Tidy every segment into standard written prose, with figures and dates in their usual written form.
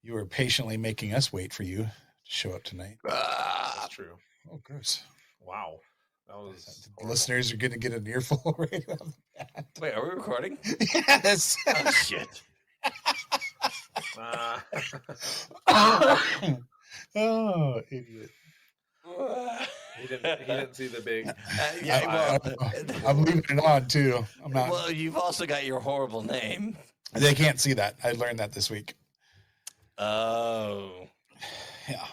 You were patiently making us wait for you to show up tonight. That's true. Oh, gross. Wow. That was the listeners are going to get an earful right on that. Wait, are we recording? Yes. Oh, shit. Oh, idiot. He didn't see the big. I'm leaving it on too. I'm not. Well, you've also got your horrible name. They can't see that. I learned that this week. Oh. Yeah.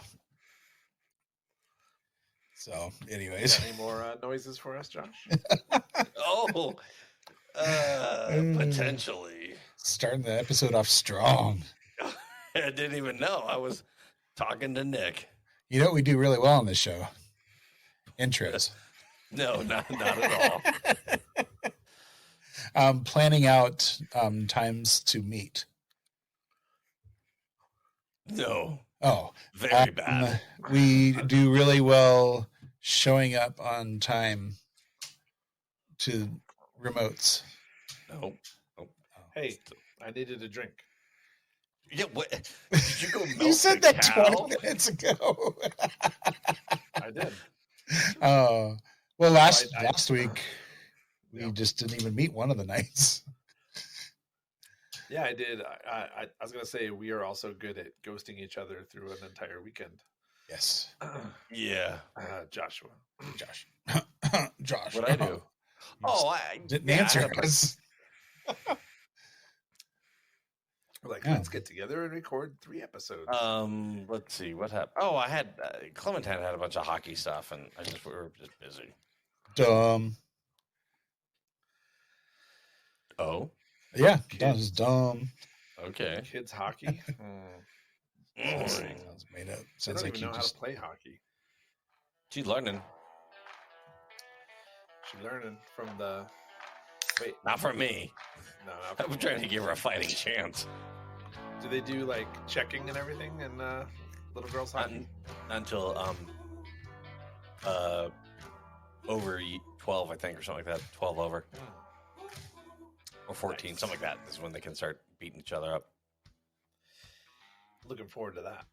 So, anyways. Any more noises for us, Josh? Oh. Potentially. Starting the episode off strong. I didn't even know. I was talking to Nick. You know what we do really well on this show? Intros. No, not at all. Planning out times to meet. No. Oh. Very bad. We do really well showing up on time to remotes. Nope. Hey, I needed a drink. Yeah, what? Did you go milk You said the that cow? 20 minutes ago. I did. Oh, well, last week we just didn't even meet one of the nights. Yeah, I did. I was gonna say we are also good at ghosting each other through an entire weekend. Yes. Yeah. Joshua. Josh. What'd I do? I didn't answer us. We're like, let's get together and record 3 episodes. Let's see what happened. Oh, I had Clementine had a bunch of hockey stuff, and we were just busy. Dumb. Oh, yeah, that was dumb. Okay. Kids hockey. Sounds made up. Sounds I don't like even know how to play hockey. She's learning. She's learning from the. Wait, not from me. No, I'm trying to give her a fighting chance. Do they do like checking and everything in little girls hockey? Not until over 12, I think, or something like that. 12 over. Or 14, something like that. This is when they can start beating each other up. Looking forward to that.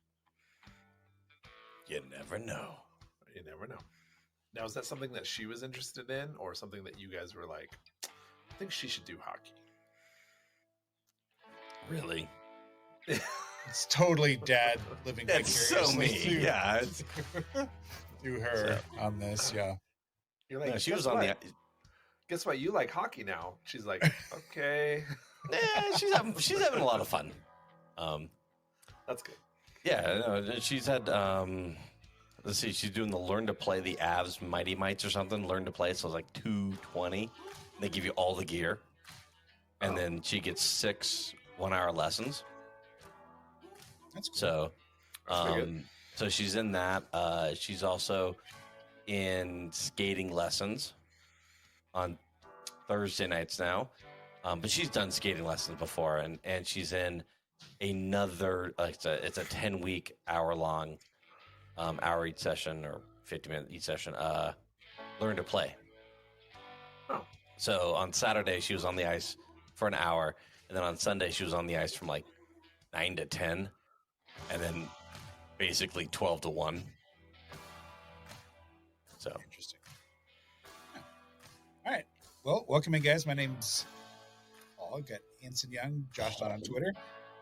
You never know. You never know. Now, is that something that she was interested in, or something that you guys were like, I think she should do hockey? Really? It's totally dad living That's so me. through, Yeah. through her on this. Yeah. You're like, no, she was what? on the. Guess what? You like hockey now. She's like, okay. Yeah, she's having a lot of fun. That's good. Yeah, no, she's had. Let's see, she's doing the Learn to Play the Avs Mighty Mites or something. Learn to Play, so it's like $220. They give you all the gear, and then she gets 6 1-hour lessons. That's cool. So, so she's in that. She's also in skating lessons on Thursday nights now. But she's done skating lessons before, and she's in another. It's a 10-week hour-long, hour each session or 50-minute each session. Learn to Play. Oh. So on Saturday she was on the ice for an hour, and then on Sunday she was on the ice from like 9 to 10, and then basically 12 to 1. So interesting. Yeah. All right. Well, welcome in, guys. My name's Paul. I've got Anson Young, Josh Dodd on Twitter.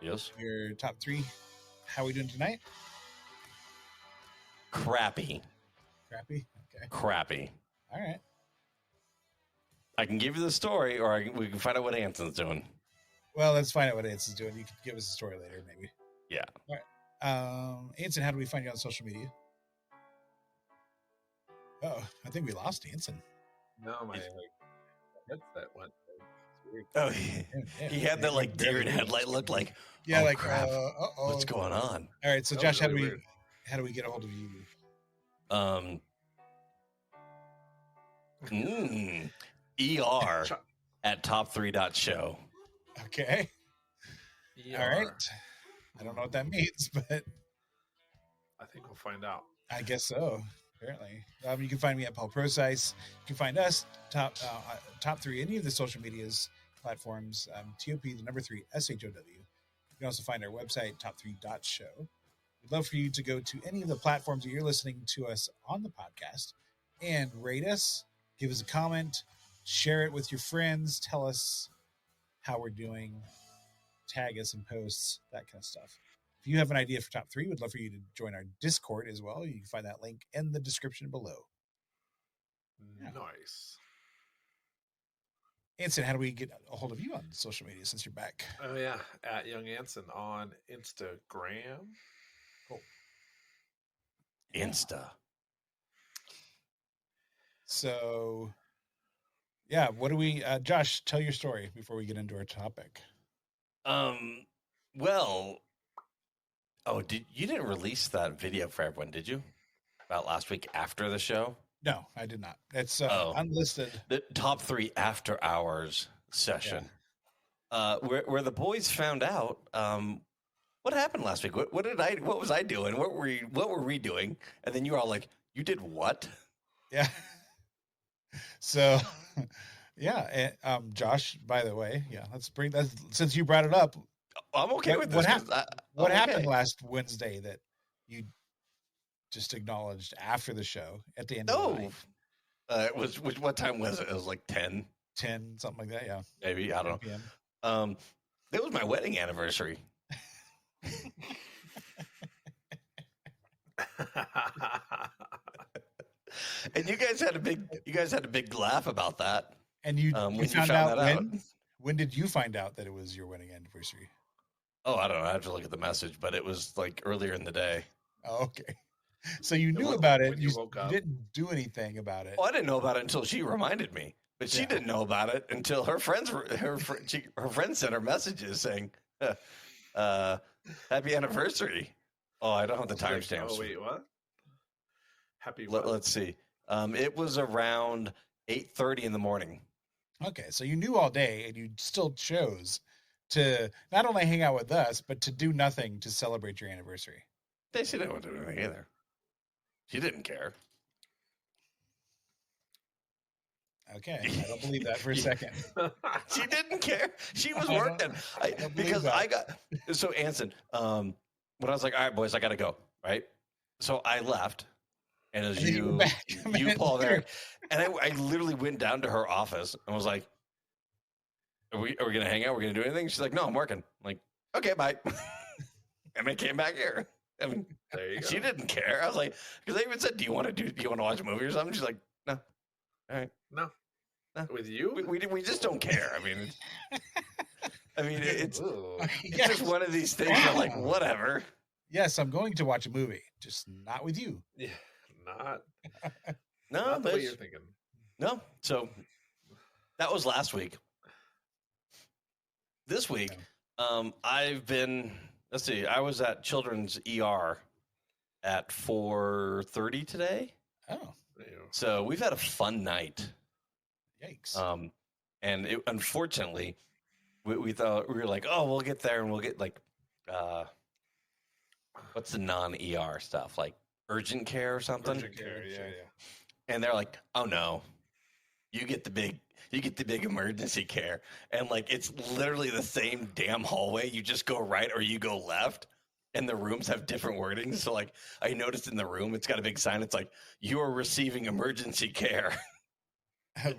yes, Your top 3. How are we doing tonight? crappy. Crappy? Okay. Crappy. All right. I can give you the story, or we can find out what Anson's doing. Well, let's find out what Anson's doing. You can give us a story later, maybe. Yeah. All right. Anson, how do we find you on social media? Oh, I think we lost Anson. No, my headset went. Weird. Oh, he had that like deer in headlight look, like, yeah, oh, like crap. uh-oh. What's going on? All right, so That Josh, was really weird. how do we get a hold of you? ER at top3.show. Okay. All right. I don't know what that means, but I think we'll find out. I guess so. Apparently, you can find me at Paul Procyse. You can find us top 3 any of the social medias platforms. TOP the number 3 SHOW. You can also find our website, top3.show. We'd love for you to go to any of the platforms that you're listening to us on the podcast and rate us, give us a comment, share it with your friends, tell us how we're doing, tag us in posts, that kind of stuff. If you have an idea for top 3, we'd love for you to join our Discord as well. You can find that link in the description below. Yeah. Nice. Anson, how do we get a hold of you on social media since you're back? Oh yeah, at Young Anson on Instagram. Cool. Insta. So, yeah, what do we? Josh, tell your story before we get into our topic. Well, you didn't release that video for everyone, did you? About last week after the show? No, I did not. It's unlisted. The top 3 after hours session. Yeah. Where the boys found out what happened last week. What was I doing? What were we doing? And then you were all like, "You did what?" Yeah. So, yeah, Josh, by the way, let's bring that since you brought it up. I'm okay with this. What happened last Wednesday that you just acknowledged after the show at the end of the night? It was what time was it? It was like 10, something like that. Yeah, maybe, I don't know. It was my wedding anniversary. And you guys had a big laugh about that. And you found out when? When did you find out that it was your wedding anniversary? Oh, I don't know. I have to look at the message, but it was like earlier in the day. Oh, okay. So you knew about it. You didn't do anything about it. Oh, I didn't know about it until she reminded me. But she didn't know about it until her friends sent her messages saying, "Happy anniversary." Oh, I don't have the timestamps. Oh wait, what? Happy what? Let's see. It was around 8:30 in the morning. Okay, so you knew all day, and you still chose to not only hang out with us, but to do nothing to celebrate your anniversary. She didn't want to do anything either. She didn't care. Okay, I don't believe that for a second. She didn't care. She was working. So Anson, when I was like, "All right, boys, I got to go," right? So I left, and as you Paul, there, and I literally went down to her office and was like, "Are we gonna hang out? We're gonna do anything?" She's like, "No, I'm working." I'm like, "Okay, bye." And I came back here. I mean, there you go. She didn't care. I was like, because I even said, do you want to watch a movie or something? She's like, no. All right. No. With you? We just don't care. I mean, it's just one of these things that, like, whatever. Yes, I'm going to watch a movie, just not with you. Yeah, not the way you're thinking. No. So that was last week. This week, I've been. Let's see. I was at Children's ER at 4:30 today. Oh, so we've had a fun night. Yikes! And unfortunately, we thought we were like, oh, we'll get there and we'll get like, what's the non-ER stuff, like urgent care or something? Urgent care, yeah. And they're like, oh no, you get the big emergency care, and like it's literally the same damn hallway. You just go right or you go left, and the rooms have different wordings. So like I noticed in the room, it's got a big sign. It's like, you are receiving emergency care.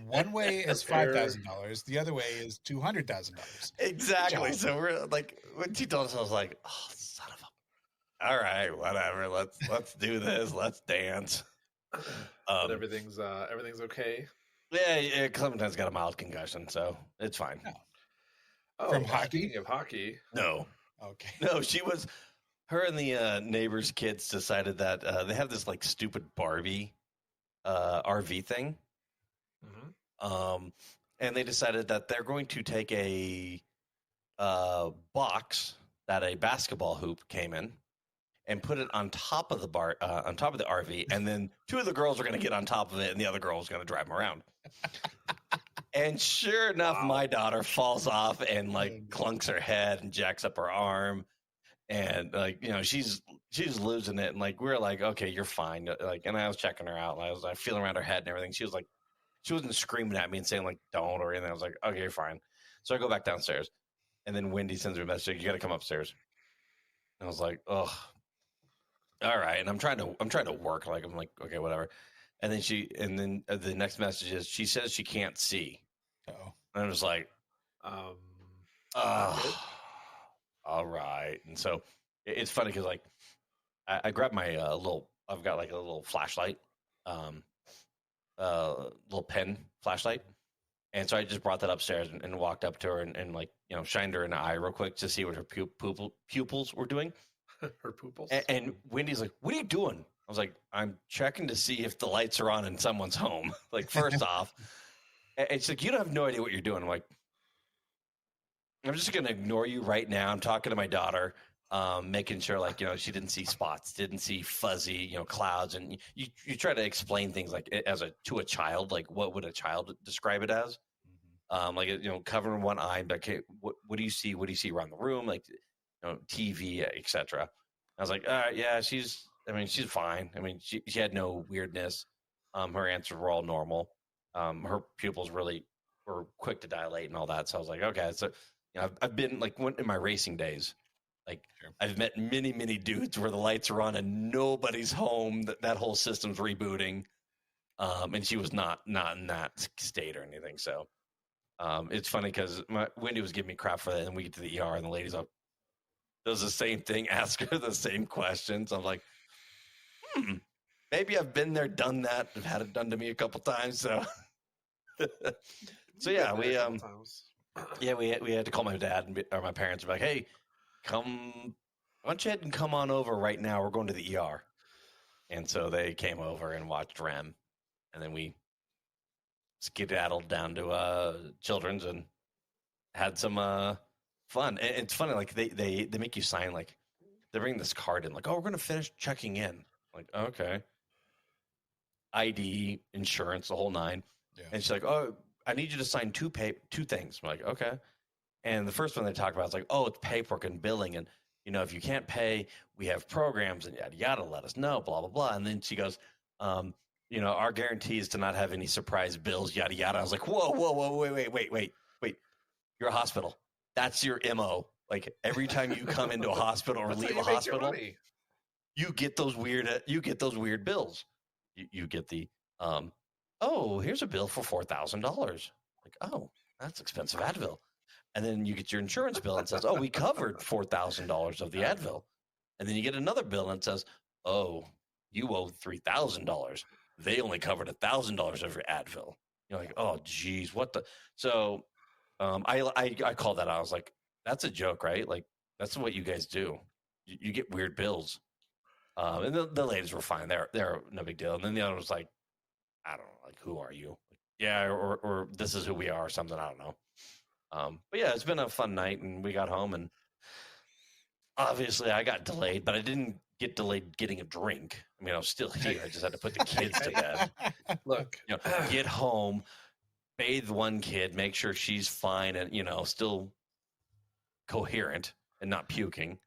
One way is $5,000. The other way is $200,000. Exactly. So we're like, when she told us, I was like, oh, son of a. All right, whatever. Let's do this. Let's dance. But everything's okay. Yeah. Clementine's got a mild concussion, so it's fine. No. Oh, from hockey? Speaking of hockey. No. Okay. No, her and the neighbor's kids decided that they have this like stupid Barbie RV thing. Mm-hmm. And they decided that they're going to take a box that a basketball hoop came in and put it on top of the RV, and then two of the girls are going to get on top of it, and the other girl is going to drive them around. And sure enough, my daughter falls off and like clunks her head and jacks up her arm, and like she's losing it. And like we're like, okay, you're fine. Like, and I was checking her out, and I was like feeling around her head and everything. She was like, she wasn't screaming at me and saying like don't or anything. I was like, okay, you're fine. So I go back downstairs, And then Wendy sends me a message, you got to come upstairs. And I was like, oh, all right. And I'm trying to work. Like, I'm like, okay, whatever. And then the next message is, she says she can't see. Uh-oh. And I was like, not good. all right. And so it's funny because like I grabbed my I've got like a little flashlight, little pen flashlight. And so I just brought that upstairs and walked up to her and like, shined her in the eye real quick to see what her pupils were doing. Her pupils. And Wendy's like, what are you doing? I was like, I'm checking to see if the lights are on in someone's home. Like, first off. And she's like, you don't have no idea what you're doing. I'm like, I'm just going to ignore you right now. I'm talking to my daughter, making sure, like, she didn't see spots, didn't see fuzzy, clouds. And you try to explain things like to a child, like what would a child describe it as? Like, covering one eye, like, okay, what do you see? What do you see around the room? Like, TV, etc. I was like, yeah, she's fine. I mean, she had no weirdness. Her answers were all normal. Her pupils really were quick to dilate and all that. So I was like, okay. So, I've been like in my racing days, like I've met many, many dudes where the lights are on and nobody's home. That whole system's rebooting. And she was not in that state or anything. So, it's funny because Wendy was giving me crap for that. And we get to the ER and the lady's like, does the same thing, ask her the same questions. I'm like, maybe I've been there, done that. I've had it done to me a couple times. So, yeah, we had to call my dad or my parents and be like, hey, why don't you head and come on over right now? We're going to the ER. And so they came over and watched Rem. And then we skedaddled down to Children's and had some fun. And it's funny, like they make you sign, like they bring this card in, like, oh, we're going to finish checking in. Like, okay. ID, insurance, the whole nine. Yeah. And she's like, oh, I need you to sign two things. I'm like, okay. And the first one they talk about is like, oh, it's paperwork and billing. And, if you can't pay, we have programs and yada, yada, let us know, blah, blah, blah. And then she goes, our guarantee is to not have any surprise bills, yada, yada. I was like, whoa, wait. You're a hospital. That's your MO. Like, every time you come into a hospital or leave a hospital, you get those weird bills. You get the, oh, here's a bill for $4,000. Like, oh, that's expensive Advil. And then you get your insurance bill and says, oh, we covered $4,000 of the Advil. And then you get another bill and it says, oh, you owe $3,000. They only covered $1,000 of your Advil. You're like, oh, geez, what the? So I called that out. I was like, that's a joke, right? Like, that's what you guys do. You get weird bills. And the ladies were fine. They're no big deal. And then the other was like, I don't know, like, who are you? Like, yeah, or this is who we are or something. I don't know. But yeah, it's been a fun night, and we got home, and obviously I got delayed, but I didn't get delayed getting a drink. I mean, I was still here. I just had to put the kids to bed. Look, get home, bathe one kid, make sure she's fine and, still coherent and not puking.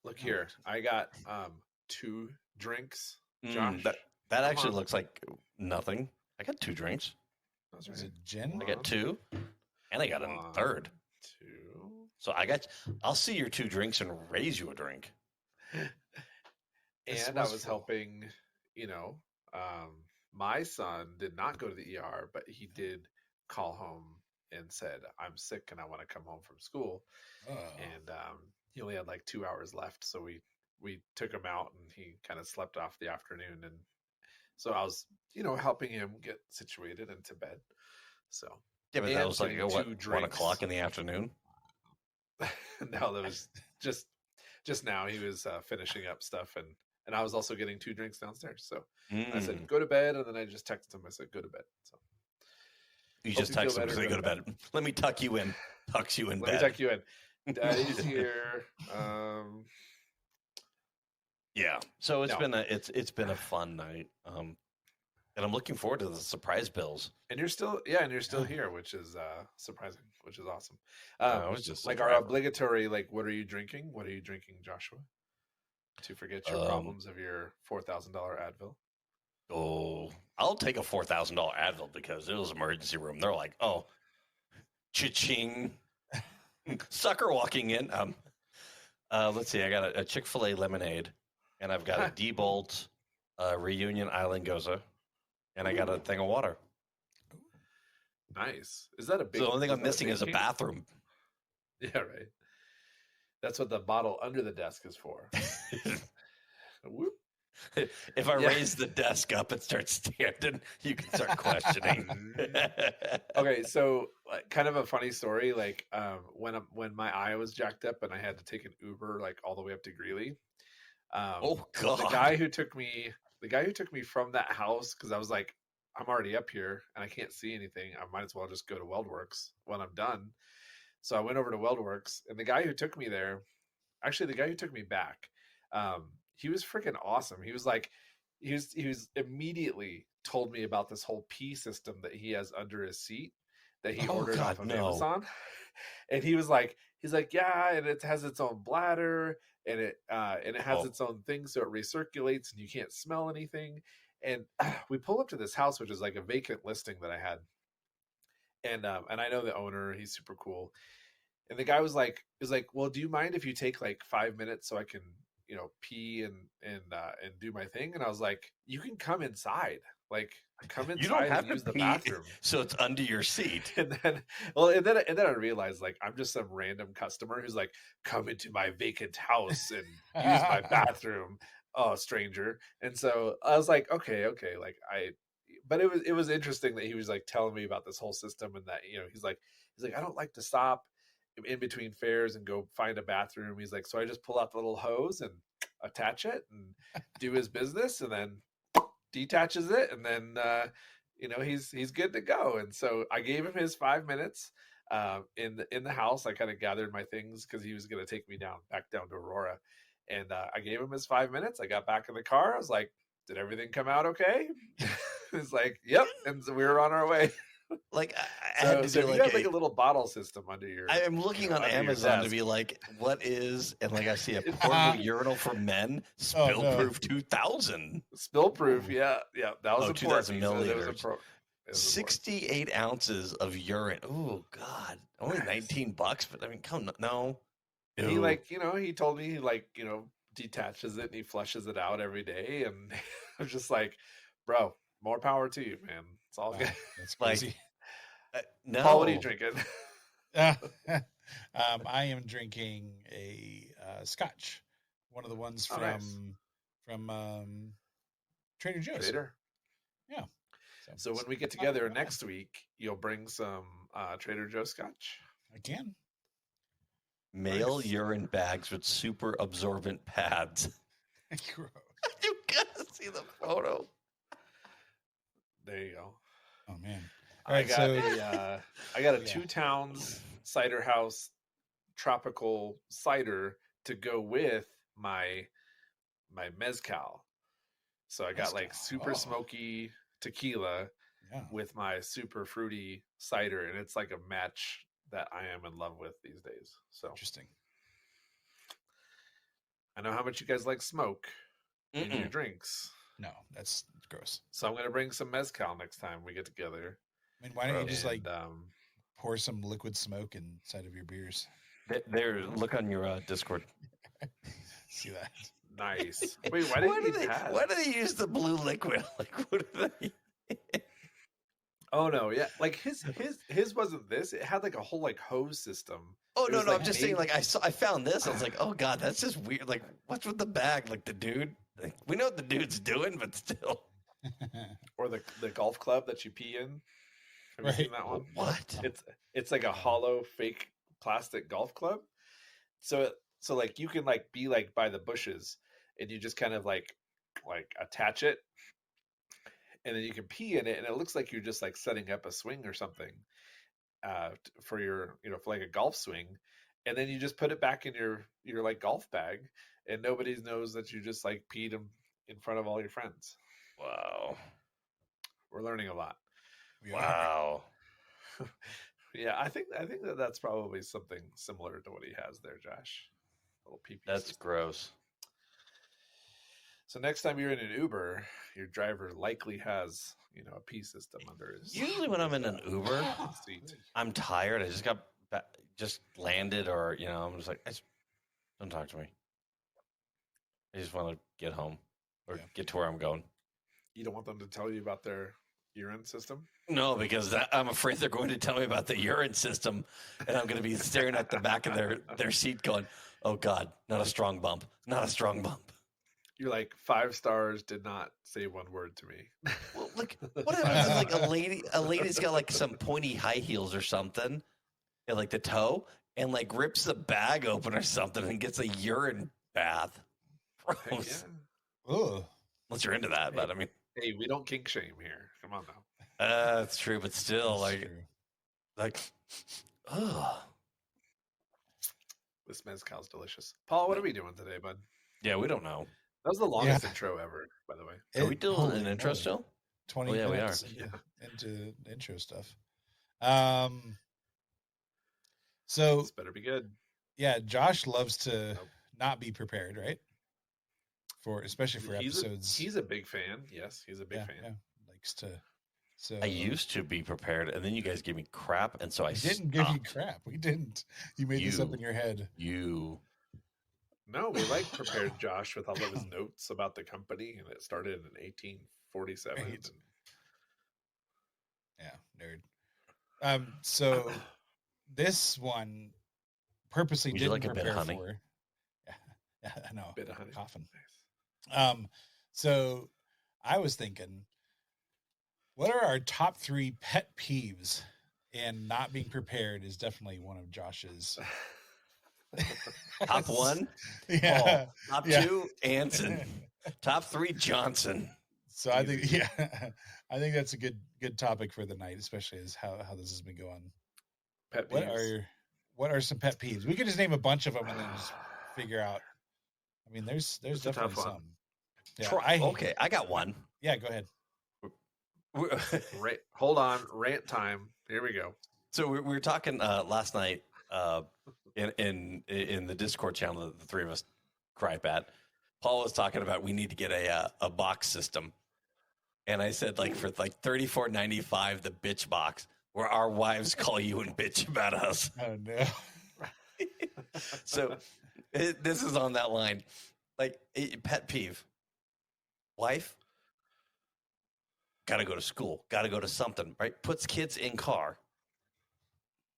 Look here. I got 2 drinks, Josh. That actually looks like nothing. I got 2 drinks. That's right. Is it gin? I got 2, and I got a third. 2. So I'll see your 2 drinks and raise you a drink. And I was helping, my son did not go to the ER, but he did call home and said, I'm sick and I want to come home from school. Oh. And he only had like 2 hours left. So we took him out and he kind of slept off the afternoon. And so I was, helping him get situated into bed. So yeah, but that was like 1 o'clock in the afternoon. No, that was just now. He was finishing up stuff, and I was also getting 2 drinks downstairs. So I said, go to bed, and then I just texted him. I said, go to bed. So you just texted him to say, go to bed. Let me tuck you in. Tucks you in bed. Let me tuck you in. Daddy's here. Yeah. So it's been a fun night. And I'm looking forward to the surprise bills. And you're still here, which is surprising, which is awesome. I was just like our obligatory, like, what are you drinking? What are you drinking, Joshua? To forget your problems of your $4,000 Advil. Oh, I'll take a $4,000 Advil because it was emergency room. They're like, oh, Cha-ching. Sucker walking in. Let's see. I got a Chick-fil-A lemonade, and I've got a D-Bolt Reunion Island Goza, and I got a thing of water. Nice. Is that a big? So the only thing I'm missing is a can? bathroom. Yeah, right. That's what the bottle under the desk is for. Whoop. If I raise the desk up and start standing, you can start questioning. Okay, so kind of a funny story. Like when my eye was jacked up and I had to take an Uber like all the way up to Greeley. Oh God! The guy who took me from that house, because I was like, I'm already up here and I can't see anything. I might as well just go to WeldWorks when I'm done. So I went over to WeldWorks, and the guy who took me there, actually the guy who took me back, he was freaking awesome. He was like, he was immediately told me about this whole pee system that he has under his seat that he ordered off of Amazon. And he's like, yeah, and it has its own bladder, and it has its own thing, so it recirculates, and you can't smell anything. And we pull up to this house, which is like a vacant listing that I had, and I know the owner. He's super cool. And the guy was like, well, do you mind if you take like 5 minutes so I can, pee and do my thing? And I was like, you can come inside. Like, come inside. You don't have and to use the pee, bathroom. so it's under your seat. And then I realized, like, I'm just some random customer who's like, come into my vacant house and use my bathroom. Oh, stranger. And so I was like, okay, like but it was interesting that he was like telling me about this whole system, and that he's like I don't like to stop in between fares and go find a bathroom. He's like, so I just pull out the little hose and attach it and do his business, and then detaches it, and then he's good to go. And so I gave him his 5 minutes in the house. I kind of gathered my things because he was going to take me back down to Aurora, and I gave him his 5 minutes. I got back in the car. I was like, did everything come out okay? He's like, yep. And so we were on our way. Like I had to do you have like a little bottle system under your. I am looking on Amazon to be like, what is? And like I see a portable urinal for men, Spill-Proof 2000. Spill-Proof, yeah. That was 2,000 milliliters. 68 ounces of urine. Oh God, only $19. But I mean, no. He he told me he detaches it and he flushes it out every day, and I'm just like, bro, more power to you, man. It's all good. That's crazy. No. Paul, what are you drinking? I am drinking a Scotch, one of the ones from Trader Joe's. Yeah. So when we get together next week, you'll bring some Trader Joe's Scotch. I can. Male urine bags with super absorbent pads. You gotta see the photo. There you go. Oh man! I got a 2 Towns Cider House tropical cider to go with my mezcal. So I got like super smoky tequila with my super fruity cider, and it's like a match that I am in love with these days. So interesting. I know how much you guys like smoke in your drinks. No, that's gross. So I'm going to bring some mezcal next time we get together. I mean, why don't you just pour some liquid smoke inside of your beers? There, look on your Discord. See that? Nice. Wait, why do they use the blue liquid? Like, what are they? Oh no, yeah. Like his wasn't this. It had like a whole like hose system. Oh no, I'm just saying. Like I found this. I was like, oh god, that's just weird. Like, what's with the bag? Like the dude. Like, we know what the dude's doing, but still. Or the golf club that you pee in. Have you seen that one? What? It's like a hollow fake plastic golf club. So like you can like be like by the bushes, and you just kind of like attach it, and then you can pee in it, and it looks like you're just like setting up a swing or something for your for like a golf swing, and then you just put it back in your like golf bag, and nobody knows that you just like peed them in front of all your friends. Wow, we're learning a lot. Wow. Yeah, I think that's probably something similar to what he has there, Josh. A little pee-pee That's system. gross. So next time you're in an Uber, your driver likely has, a pee system under his. Usually when I'm in an Uber, seat. I'm tired. I just landed, or I'm just like, don't talk to me. I just want to get home or get to where I'm going. You don't want them to tell you about their urine system? No, because I'm afraid they're going to tell me about the urine system, and I'm going to be staring at the back of their seat going, oh, God, not a strong bump, not a strong bump. You're like, 5 stars, did not say one word to me. Well, like, what happens if, like, a lady's got, like, some pointy high heels or something, and, like, the toe, and, like, rips the bag open or something and gets a urine bath. Gross. Yeah. Ugh. Unless you're into that, but I mean. Hey, we don't kink shame here. Come on now. That's true, but still, oh. This mezcal's delicious. Paul, what are we doing today, bud? Yeah, we don't know. That was the longest intro ever, by the way. Are we doing an intro still? 20 minutes into intro stuff. So this better be good. Yeah, Josh loves to not be prepared, right? Especially for episodes. He's a big fan. Yes, he's a big fan. Yeah. Likes to. So I used to be prepared, and then you guys gave me crap, and so I didn't give you crap. We didn't. You made this up in your head. No, we prepared Josh with all of his notes about the company, and it started in 1847. Right. Yeah, nerd. So this one purposely didn't prepare for. Yeah, I know. Bit of honey. Coughing. Nice. So I was thinking, what are our top 3 pet peeves? And not being prepared is definitely one of Josh's. Top 1? Yeah. Paul. Top 2, Anson. Top 3, Johnson. So I think, I think that's a good topic for the night, especially as how this has been going. Pet peeves. What are some pet peeves? We could just name a bunch of them and then just figure out. I mean, there's definitely some. Yeah, okay, I got one. Yeah, go ahead. Hold on, rant time. Here we go. So we were talking last night in the Discord channel that the 3 of us gripe at. Paul was talking about we need to get a box system, and I said for $34.95 the bitch box, where our wives call you and bitch about us. Oh no! So this is on that line, pet peeve. Wife, got to go to school, got to go to something, right? Puts kids in car.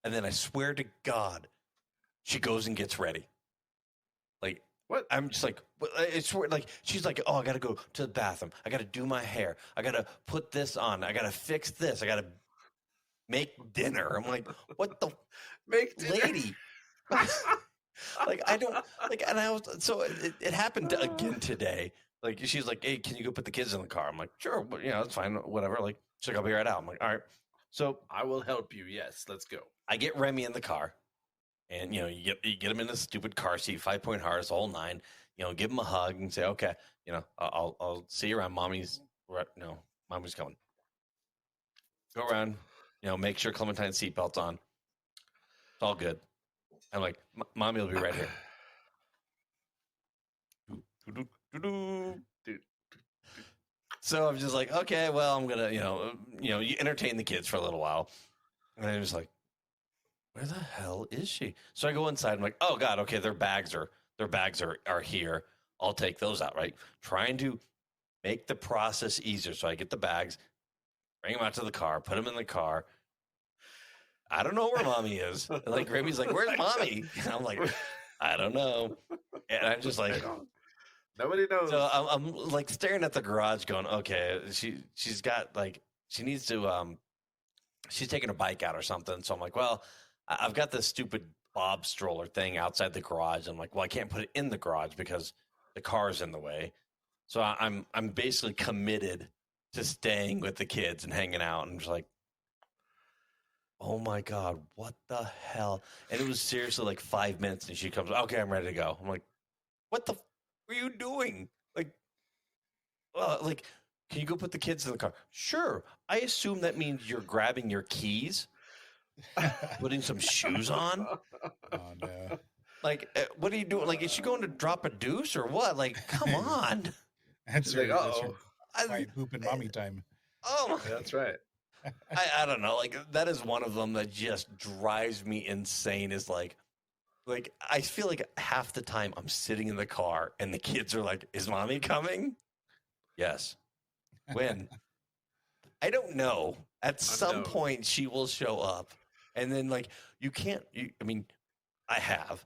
And then I swear to God, she goes and gets ready. What? I'm just I swear, she's like, oh, I got to go to the bathroom. I got to do my hair. I got to put this on. I got to fix this. I got to make dinner. I'm like, what the? Make dinner. Lady. I don't, and I was, so it happened again today. She's like, hey, can you go put the kids in the car? I'm like, sure, but it's fine, whatever. She's like, I'll be right out. I'm like, all right. So I will help you. Yes, let's go. I get Remy in the car, and you get him in the stupid car seat, 5-point harness, whole 9. Give him a hug and say, okay, I'll see you around. Mommy's coming. Go around, make sure Clementine's seatbelt's on. It's all good. I'm like, Mommy will be right here. So I'm just like, okay, well, I'm gonna, you entertain the kids for a little while, and I'm just like, where the hell is she? So I go inside. I'm like, oh God, okay, their bags are here. I'll take those out, right? Trying to make the process easier. So I get the bags, bring them out to the car, put them in the car. I don't know where Mommy is. And Remy's like, where's Mommy? And I'm like, I don't know. And I'm just like, nobody knows. So I'm staring at the garage going, okay, she's got she needs to, she's taking her bike out or something. So I'm like, well, I've got this stupid Bob stroller thing outside the garage. I'm like, well, I can't put it in the garage because the car's in the way. So I'm basically committed to staying with the kids and hanging out. And I'm just like, oh my God, what the hell? And it was seriously 5 minutes, and she comes, okay, I'm ready to go. I'm like, what the are you doing? Can you go put the kids in the car? Sure. I assume that means you're grabbing your keys, putting some shoes on. Oh no. What are you doing? Is she going to drop a deuce or what? Come on. That's She's your, like, that's your "Uh-oh." quiet poop and mommy time. Oh, That's right. I don't know. Like that is one of them that just drives me insane. Is like I feel like half the time I'm sitting in the car and the kids are like, "Is mommy coming?" Yes. When? I don't know. At some Unknown. point she will show up, and then like you can't. I mean, I have.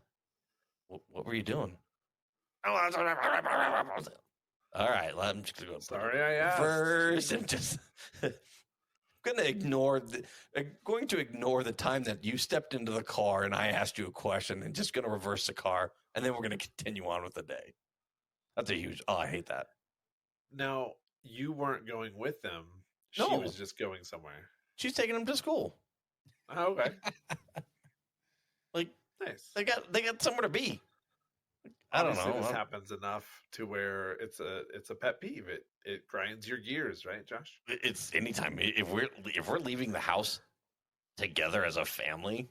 What were you doing? All right, I'm just gonna Sorry, I asked. reverse and just going to ignore the time that you stepped into the car and I asked you a question, and just going to reverse the car, and then we're going to continue on with the day. That's a huge. Oh, I hate that. Now, you weren't going with them. She No. was just going somewhere. She's taking them to school. Oh, okay. Like Nice. they got somewhere to be. I don't Obviously, know. this happens enough to where it's a pet peeve. It grinds your gears, right, Josh? It's anytime if we're leaving the house together as a family,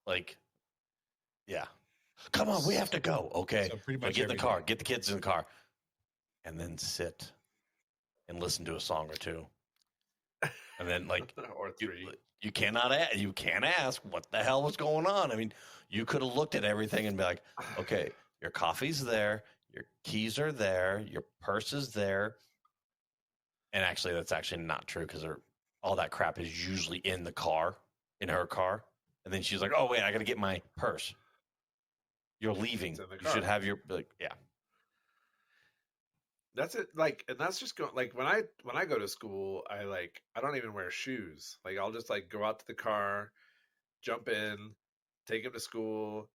like, yeah, come on, we have to go. Okay, So pretty much get in the every car, day. get the kids in the car, and then sit and listen to a song or two, and then like Or three. you can't ask what the hell was going on. I mean, you could have looked at everything and be like, okay, your coffee's there, your keys are there, your purse is there. And actually, that's actually not true because all that crap is usually in the car, in her car. And then she's like, "Oh wait, I got to get my purse. You're leaving. It's in the You car. should have your yeah." That's it. Like, and that's just going. Like when I go to school, I don't even wear shoes. Like I'll just like go out to the car, jump in, take him to school.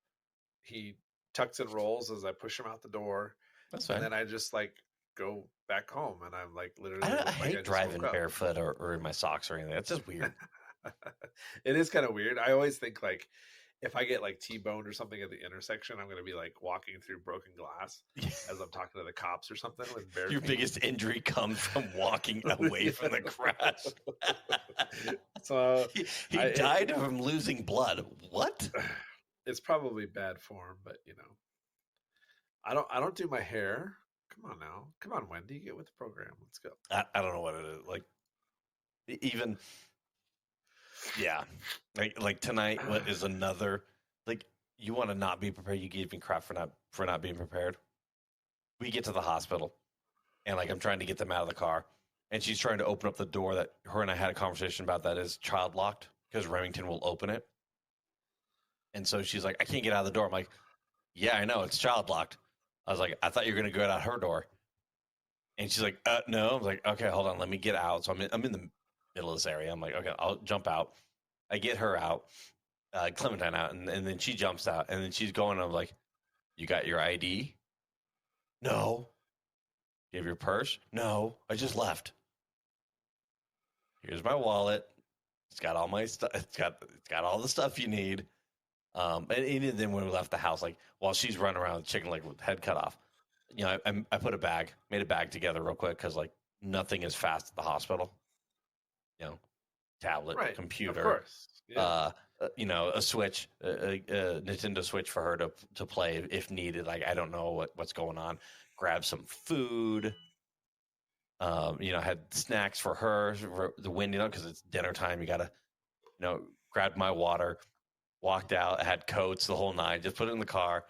He tucks and rolls as I push him out the door. That's fine. And then I just like go back home, and I'm like literally. I hate driving barefoot or in my socks or anything. That's just weird. It is kind of weird. I always think like if I get like T-boned or something at the intersection, I'm going to be like walking through broken glass as I'm talking to the cops or something with bare Your feet. biggest injury comes from walking away from the crash. So he died from losing blood. What? It's probably bad form, but you know, I don't do my hair. Come on now, come on, Wendy, get with the program. Let's go. I don't know what it is. Like even. Yeah, like tonight. What is another? Like you want to not be prepared? You gave me crap for not being prepared. We get to the hospital, and like I'm trying to get them out of the car, and she's trying to open up the door that her and I had a conversation about that is child locked because Remington will open it, and so she's like, I can't get out of the door. I'm like, yeah, I know it's child locked. I was like, I thought you were gonna go out her door, and she's like, no. I was like, okay, hold on, let me get out. So I'm in the middle of this area. I'm like, okay, I'll jump out. I get her out, Clementine out, and then she jumps out, and then she's going. I'm like, you got your ID? No. You have your purse? No. I just left. Here's my wallet. It's got all my stuff. It's got all the stuff you need. And then when we left the house, like while she's running around, the chicken like with head cut off, you know, I put made a bag together real quick because like nothing is fast at the hospital. You know, tablet, Right, computer, of course. Yeah. You know, a Switch, a Nintendo Switch for her to play if needed. Like I don't know what's going on. Grab some food. You know, had snacks for her for the wind, you know, because it's dinner time. You gotta, you know, grab my water. Walked out. I had coats, the whole nine. Just put it in the car,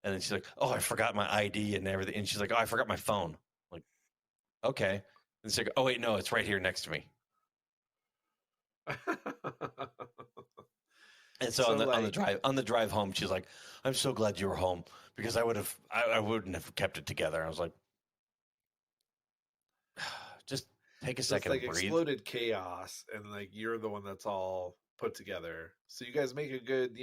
and then she's like, "Oh, I forgot my ID and everything." And she's like, "Oh, I forgot my phone." I'm like, okay. And she's like, "Oh wait, no, it's right here next to me." And so, on the drive home, she's like, "I'm so glad you were home because I wouldn't have kept it together." I was like, "Just take a second, it's like breathe." Exploded chaos, and like you're the one that's all put together. So you guys make a good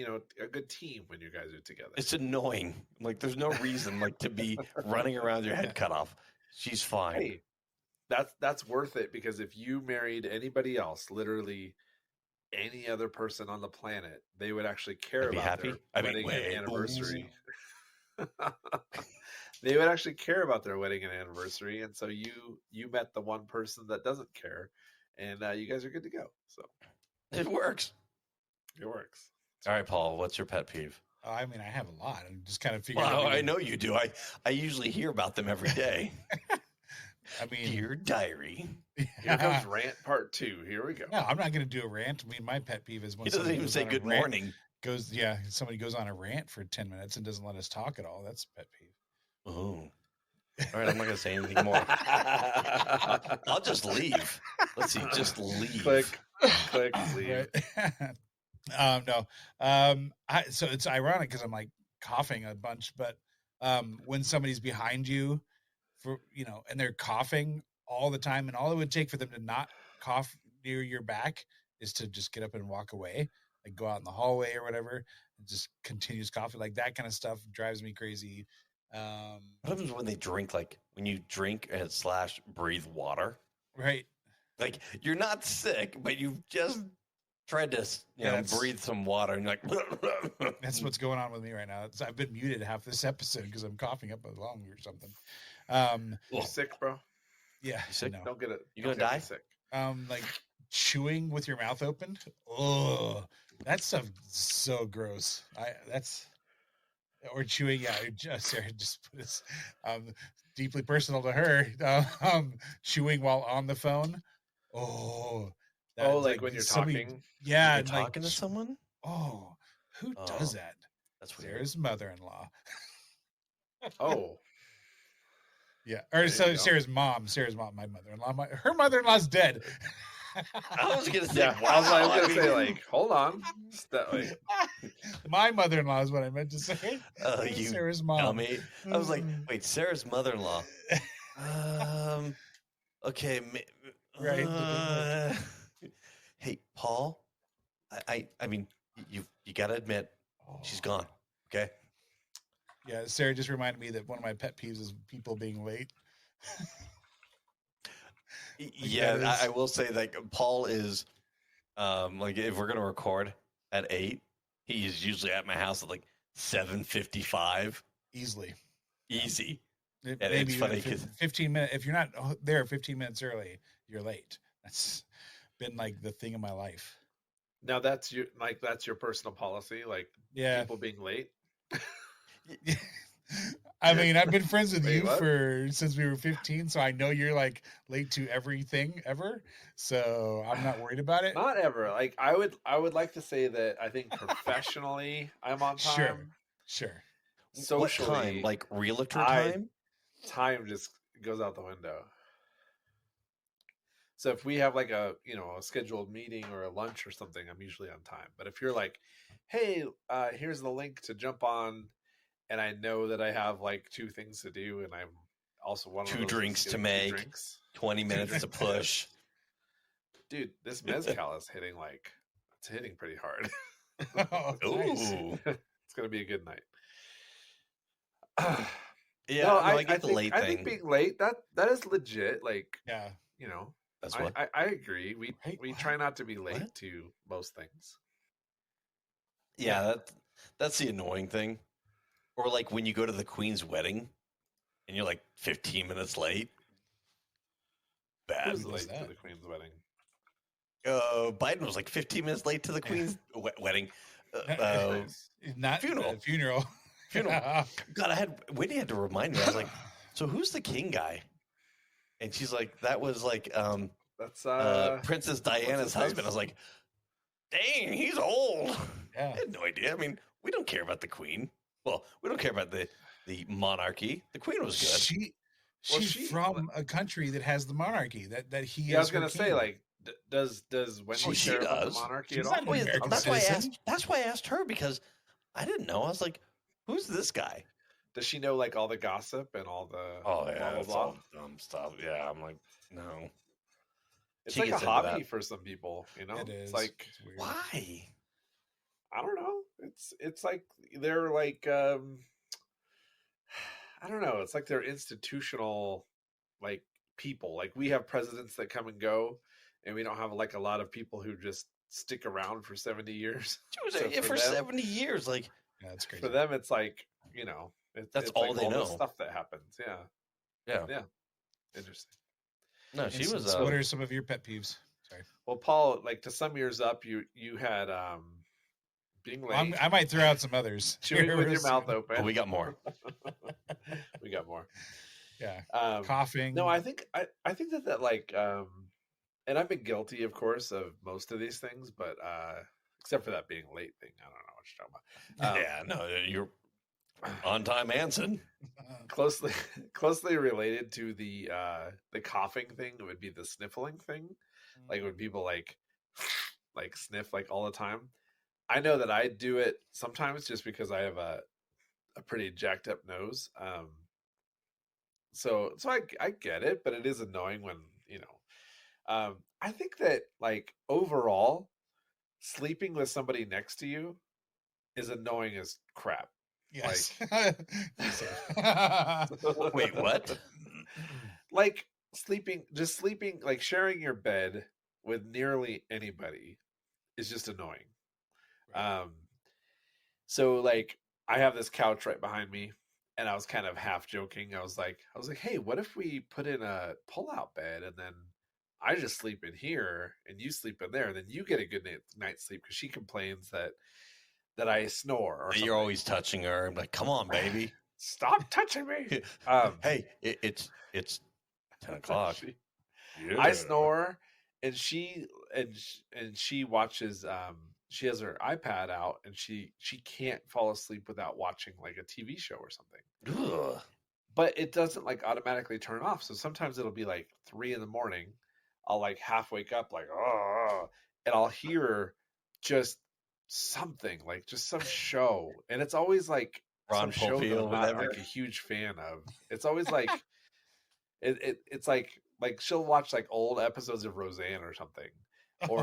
team when you guys are together. It's annoying. Like there's no reason like to be running around your head cut off. She's fine. Hey, that's worth it because if you married anybody else, literally any other person on the planet, they would actually care about their wedding and anniversary. They would actually care about their wedding and anniversary, and so you met the one person that doesn't care, and you guys are good to go. So it works. It works. All right, Paul. What's your pet peeve? Oh, I mean, I have a lot. I'm just kind of figuring. Well, I know you do. I usually hear about them every day. I mean, Dear diary. Here comes rant part 2. Here we go. No, I'm not going to do a rant. I mean, my pet peeve is when He doesn't somebody even goes say on a good rant, morning. Somebody goes on a rant for 10 minutes and doesn't let us talk at all. That's a pet peeve. Oh. All right, I'm not going to say anything more. I'll just leave. Let's see, just leave. Click, leave. No. So it's ironic because I'm like coughing a bunch, but when somebody's behind you and they're coughing all the time, and all it would take for them to not cough near your back is to just get up and walk away, like go out in the hallway or whatever, and just continues coughing. Like that kind of stuff drives me crazy. What happens when they drink, like when you drink and / breathe water? Right. Like you're not sick, but you've just tried to breathe some water and you're like that's what's going on with me right now. I've been muted half this episode because I'm coughing up a lung or something. You're sick, bro. Yeah. You sick? No. Don't get it. You gonna die? Sick. Like chewing with your mouth open. Oh, that stuff is so gross. Or chewing. Yeah. Sarah just put this deeply personal to her. Chewing while on the phone. Oh. Like when you're talking. Yeah. You're talking to someone. Oh, who does that? That's weird. Sarah's mother-in-law. Oh. Yeah, or so Sarah's mom, my mother-in-law. Her mother-in-law's dead. I was gonna say, I was gonna say, like, hold on. My mother-in-law is what I meant to say. You Sarah's mom. Dummy. I was like, wait, Sarah's mother-in-law. Okay, right. Hey, Paul. I mean, you got to admit, she's gone. Okay. Yeah, Sarah just reminded me that one of my pet peeves is people being late. I will say that Paul is, like, if we're gonna record at 8, he is usually at my house at like 7:55. Easily. Easy. And it's funny because 15 minutes. If you're not there 15 minutes early, you're late. That's been like the thing of my life. Now that's your personal policy, like people being late. I mean, I've been friends with you since we were 15, so I know you're like late to everything ever. So I'm not worried about it. Not ever. Like I would like to say that I think professionally I'm on time. Sure. Socially, what time? Like realtor time? Time just goes out the window. So if we have like a scheduled meeting or a lunch or something, I'm usually on time. But if you're like, hey, here's the link to jump on, and I know that I have like 2 things to do, and I'm also one of 2 drinks to make, 20 minutes to push. Dude, this mezcal is hitting it's hitting pretty hard. Ooh. It's gonna be a good night. Yeah, no, I get the late thing. I think being late, that is legit. Like, yeah, that's what I agree. We try not to be late to most things. Yeah, that's the annoying thing. Or like when you go to the Queen's wedding and you're like 15 minutes late. Bad. Who's late to the Queen's wedding? Biden was like 15 minutes late to the Queen's wedding. Not funeral. God, Whitney had to remind me. I was like, so who's the king guy? And she's like, that was like that's Princess Diana's husband. I was like, dang, he's old. Yeah. I had no idea. I mean, we don't care about the Queen. Well, we don't care about the monarchy. The Queen was good. She's from a country that has the monarchy that he is. I was gonna say, like, does Wendy care about the monarchy at all? That's why I asked her, because I didn't know. I was like, who's this guy? Does she know like all the gossip and all the blah, blah, blah. All dumb stuff? Yeah, I'm like, no. It's like a hobby for some people, It is. It's like, it's why? I don't know. It's like they're like I don't know. It's like they're institutional like people. Like we have presidents that come and go, and we don't have like a lot of people who just stick around for 70 years. So for 70 years, like that's crazy. For them, it's like that's it's all like they know. The stuff that happens. Yeah. Interesting. No, she was. What are some of your pet peeves? Sorry. Well, Paul, like to sum yours up, you had being late. I might throw out some others. Chewing with your mouth open. Oh, we got more. We got more. Yeah. Coughing. No, I think that like and I've been guilty, of course, of most of these things, but except for that being a late thing. I don't know what you're talking about. No, you're on time, Anson. Closely related to the coughing thing would be the sniffling thing. Like when people like sniff like all the time. I know that I do it sometimes just because I have a pretty jacked up nose. So I get it, but it is annoying when, I think that like overall sleeping with somebody next to you is annoying as crap. Yes. Like, wait, what? Like sleeping, like sharing your bed with nearly anybody is just annoying. Right. So like I have this couch right behind me, and I was kind of half joking. I was like, hey, what if we put in a pull-out bed and then I just sleep in here and you sleep in there, and then you get a good night's sleep, because she complains that I snore or something. You're always touching her. I'm like, come on, baby. Stop touching me. Hey, it's 10 o'clock. I snore, and she watches. She has her iPad out, and she can't fall asleep without watching like a TV show or something. Ugh. But it doesn't like automatically turn off. So sometimes it'll be like 3 a.m. I'll like half wake up like, oh, and I'll hear just something, like just some show, and it's always like Ron some show that I'm not whatever. like a huge fan of. It's always like it's like she'll watch like old episodes of Roseanne or something, or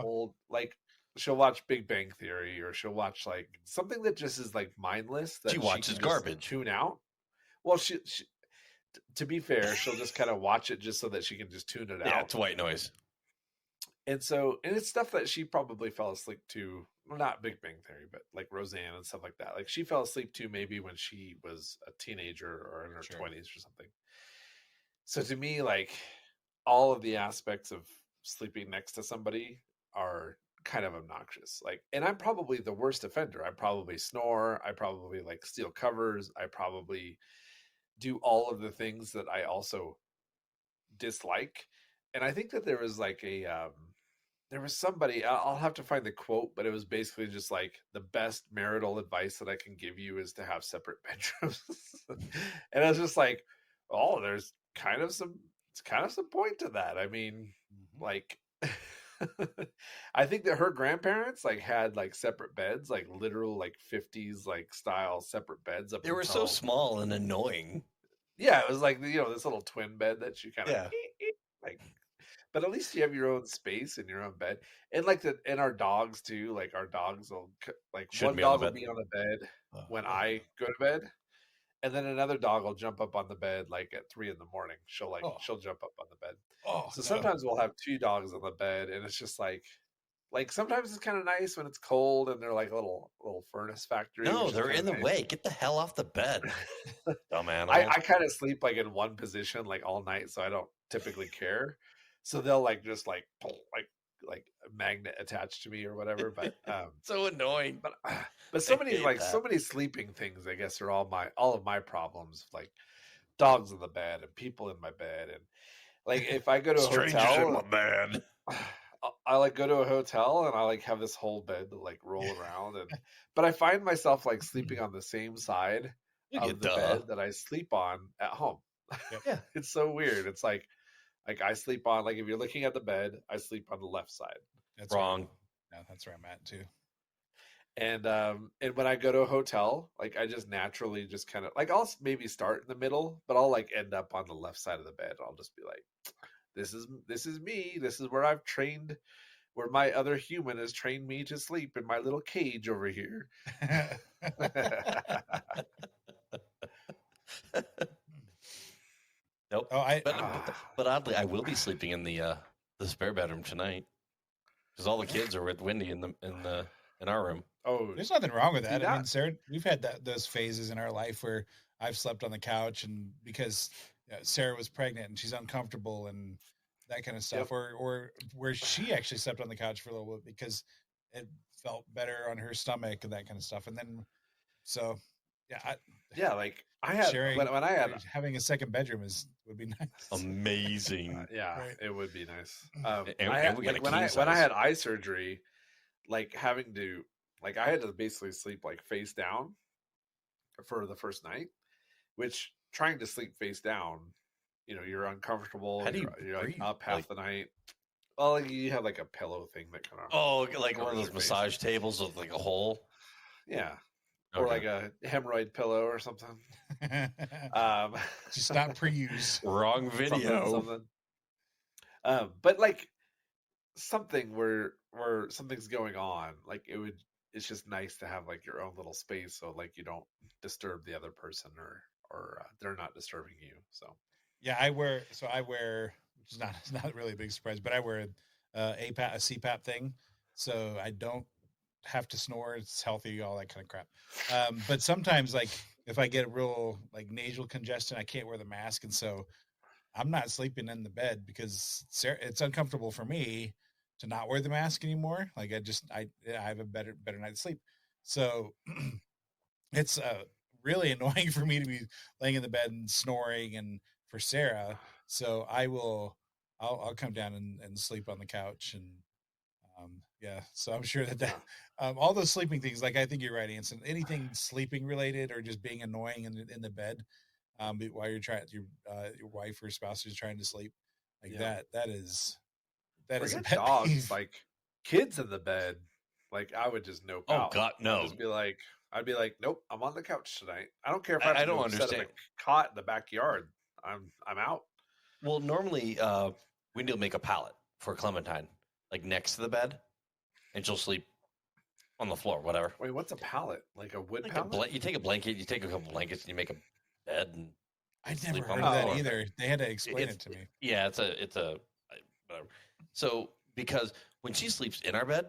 old, like she'll watch Big Bang Theory, or she'll watch like something that just is like mindless, that she watches garbage. Tune out. Well, she to be fair, she'll just kind of watch it just so that she can just tune it out. Yeah, it's white noise. And it's stuff that she probably fell asleep to. Well, not Big Bang Theory, but like Roseanne and stuff like that. Like she fell asleep to maybe when she was a teenager or in her 20s or something. So to me, like all of the aspects of sleeping next to somebody are kind of obnoxious. Like, and I'm probably the worst offender. I probably snore. I probably like steal covers. I probably do all of the things that I also dislike. And I think that there was like there was somebody, I'll have to find the quote, but it was basically just like, the best marital advice that I can give you is to have separate bedrooms. And I was just like, oh, there's kind of some point to that. I mean, like, I think that her grandparents like had like separate beds, like literal like 50s like style separate beds. They were so small and annoying. Yeah, it was like, this little twin bed that you kind of like. But at least you have your own space in your own bed, and like and our dogs too. Like our dogs will like one dog will be on the bed when I go to bed, and then another dog will jump up on the bed like at 3 a.m. She'll jump up on the bed. So sometimes we'll have 2 dogs on the bed, and it's just like sometimes it's kind of nice when it's cold and they're like a little furnace factory. No, they're in the way. Get the hell off the bed. Dumb animal. I kind of sleep like in one position like all night, so I don't typically care. So they'll like just like a magnet attached to me or whatever. But so annoying. But so many sleeping things, I guess, are all of my problems. Like dogs in the bed and people in my bed, and like if I go to a hotel in my bed. I like go to a hotel and I like have this whole bed to like roll around, but I find myself like sleeping on the same side of the bed that I sleep on at home. Yeah. It's so weird. It's like I sleep on, like if you're looking at the bed, I sleep on the left side. That's wrong. No, that's where I'm at too. And when I go to a hotel, like I just naturally just kind of like I'll maybe start in the middle, but I'll like end up on the left side of the bed. I'll just be like, this is me. This is where I've trained, where my other human has trained me to sleep in my little cage over here. Nope. But oddly, I will be sleeping in the spare bedroom tonight because all the kids are with Wendy in our room. Oh, there's nothing wrong with that. I mean, Sarah, we've had those phases in our life where I've slept on the couch, and because Sarah was pregnant and she's uncomfortable and that kind of stuff, or where she actually slept on the couch for a little bit because felt better on her stomach and that kind of stuff. And then, so yeah, like I had sharing when I had having a second bedroom would be nice. Amazing. right. It would be nice. And we got like a king when I size. had eye surgery, like having to like I had to basically sleep like face down for the first night, which trying to sleep face down, you're uncomfortable. How do you you're like breathe? up half the night. Well, like you have like a pillow thing that kind of like one of those massage tables with like a hole. Yeah. Or like a hemorrhoid pillow or something. Just not pre-use. Wrong video. Something. But like something where something's going on, like it's just nice to have like your own little space, so like you don't disturb the other person or they're not disturbing you. So yeah, I wear, which is not really a big surprise, but I wear a CPAP thing, so I don't have to snore. It's healthy, all that kind of crap. But sometimes, like if I get real like nasal congestion, I can't wear the mask, and so I'm not sleeping in the bed because it's uncomfortable for me to not wear the mask anymore. Like I have a better night's sleep. So it's really annoying for me to be laying in the bed and snoring, and for Sarah. So I'll come down and sleep on the couch, and yeah. So I'm sure that all those sleeping things, like I think you're right, Anson. Anything sleeping related or just being annoying in the bed, while you're trying your wife or spouse is trying to sleep, like that is a pet dogs peeve. like kids in the bed. Like I would just nope out. God, no. I'd be like, nope, I'm on the couch tonight. I don't care if I don't understand. Set up a cot in the backyard. I'm out. Well, normally Wendy will make a pallet for Clementine, like next to the bed, and she'll sleep on the floor, whatever. Wait, what's a pallet? Like a wood pallet? You take a blanket, you take a couple blankets, and you make a bed. And I never heard of that either. They had to explain it to me. Yeah, it's a whatever. So because when she sleeps in our bed,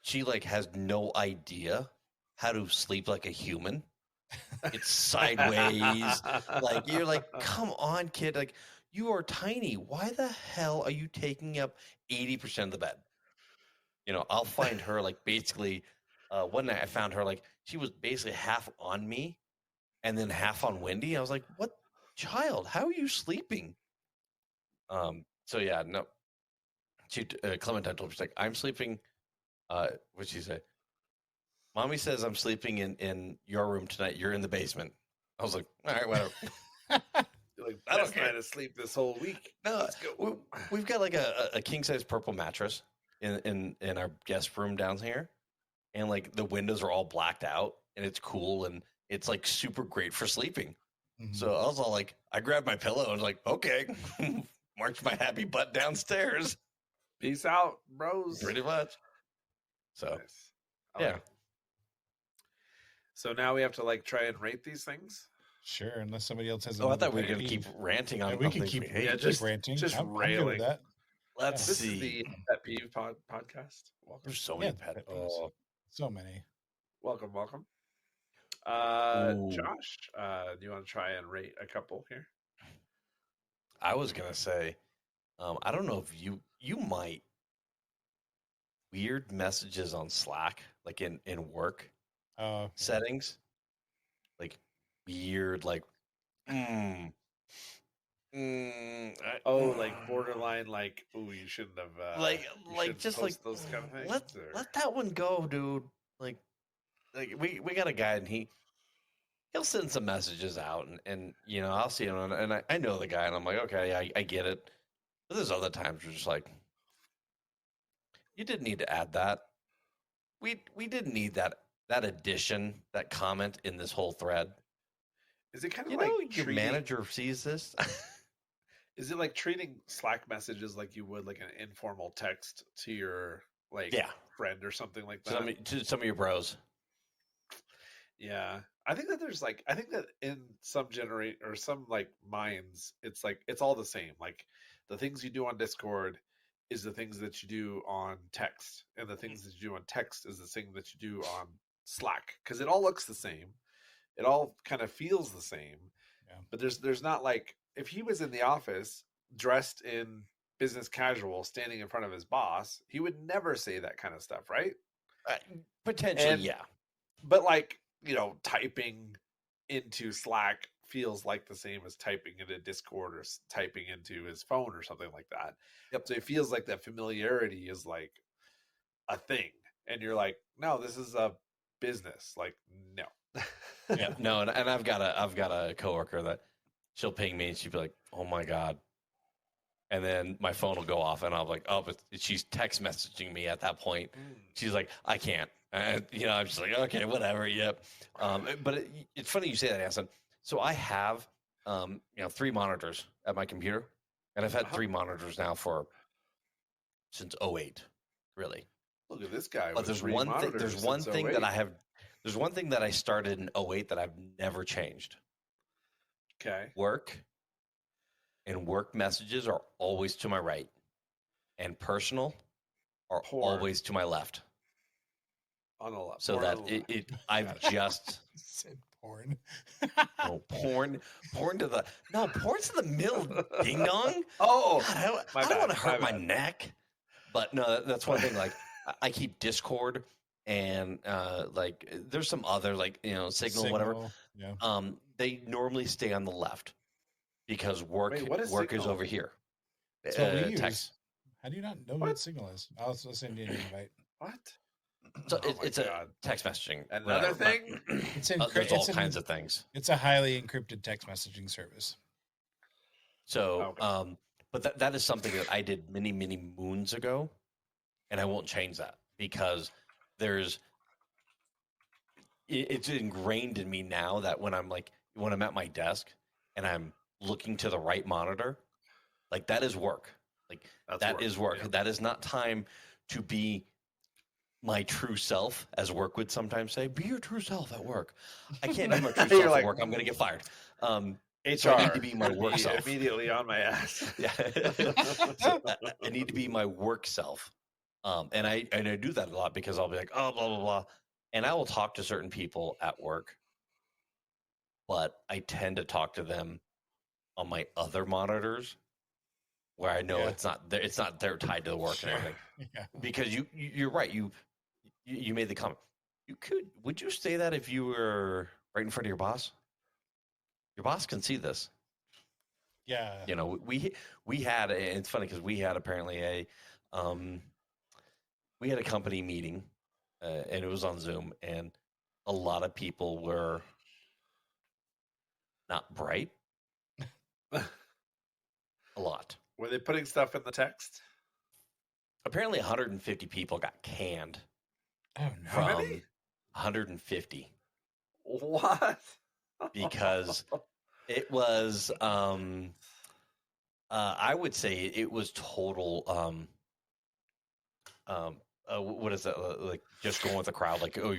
she like has no idea how to sleep like a human. It's sideways. Like you're like, come on, kid. Like you are tiny. Why the hell are you taking up 80% of the bed? I'll find her like basically. One night I found her like she was basically half on me, and then half on Wendy. I was like, "What, child? How are you sleeping?" So yeah, no. She Clementine told me, she's like, "I'm sleeping." What'd she say? Mommy says I'm sleeping in your room tonight. You're in the basement. I was like, all right, whatever. You're like, I don't try to sleep this whole week. No, let's go. We've got like a king size purple mattress in our guest room down here, and like the windows are all blacked out, and it's cool, and it's like super great for sleeping. Mm-hmm. So I was all like, I grabbed my pillow and was like, okay, march my happy butt downstairs. Peace out, bros. Pretty much. So nice. Yeah. So now we have to like try and rate these things. Sure, unless somebody else has. I thought we were going to keep ranting on. We can keep. Just ranting. Just railing. That. Let's see. This is the Pet Peeve podcast. Welcome. There's so many pet peeves. So many. Welcome. Josh, do you want to try and rate a couple here? I was going to say, I don't know if you might. Weird messages on Slack, like in work settings, like weird, like like borderline, like you shouldn't have like just like those kind of things. Let that one go, dude. Like we got a guy, and he'll send some messages out, and I'll see him, and I know the guy, and I'm like, okay, I get it. But there's other times we're just like, you didn't need to add that. We didn't need that addition, that comment in this whole thread. Is it kind of like your manager sees this? Is it like treating Slack messages like you would like an informal text to your friend or something like that? To some of your bros. Yeah. I think that in some some like minds, it's like it's all the same. Like the things you do on Discord is the things that you do on text, and the things that you do on text is the thing that you do on Slack, because it all looks the same, it all kind of feels the same. But there's not like, if he was in the office dressed in business casual standing in front of his boss, he would never say that kind of stuff, right? Potentially, yeah. But like, typing into Slack feels like the same as typing into Discord or typing into his phone or something like that. Yep. So it feels like that familiarity is like a thing. And you're like, no, this is a business. Like, no. Yeah, no, and I've got a coworker that she'll ping me and she'll be like, "Oh my god," and then my phone will go off and I'm like, "Oh," but she's text messaging me at that point. She's like, "I can't," and I'm just like, "Okay, whatever." Yep. But it's funny you say that, Anson. So I have 3 monitors at my computer, and I've had 3 monitors now since 08, really. Look at this guy. But there's one thing. There's one thing that I have. There's one thing that I started in 08 that I've never changed. Okay. Work and work messages are always to my right, and personal are always to my left. On the left. So that I've just said porn. No, porn to the porn's in the middle, ding dong. Oh, God, I don't want to hurt my neck. But no, that's one thing. Like I keep Discord and like there's some other like Signal, whatever. Yeah. They normally stay on the left because work is Signal? over here. That's what we use. Text. How do you not know what Signal is? I'll send you an invite. What? So it's a text messaging. Another thing? There's all kinds of things. It's a highly encrypted text messaging service. So, but that is something that I did many, many moons ago, and I won't change that because it's ingrained in me now that when I'm at my desk and I'm looking to the right monitor, like that is work. Like that is work. Yeah. That is not time to be my true self, as work would sometimes say. Be your true self at work. I can't be my true self at work. I'm going to get fired. HR, so I need to be my work self. Immediately on my ass. Yeah. So I need to be my work self. And I do that a lot because I'll be like, oh, blah, blah, blah. And I will talk to certain people at work, but I tend to talk to them on my other monitors where I know it's not they're tied to the work and everything. Yeah. Because you're right. You made the comment. Would you say that if you were right in front of your boss? Your boss can see this. Yeah. We had, and it's funny because we had apparently we had a company meeting, and it was on Zoom, and a lot of people were not bright. A lot. Were they putting stuff in the text? Apparently 150 people got canned. Oh, no. From 150. What? Because it was, I would say it was total, what is that? Like just going with the crowd. Like, oh,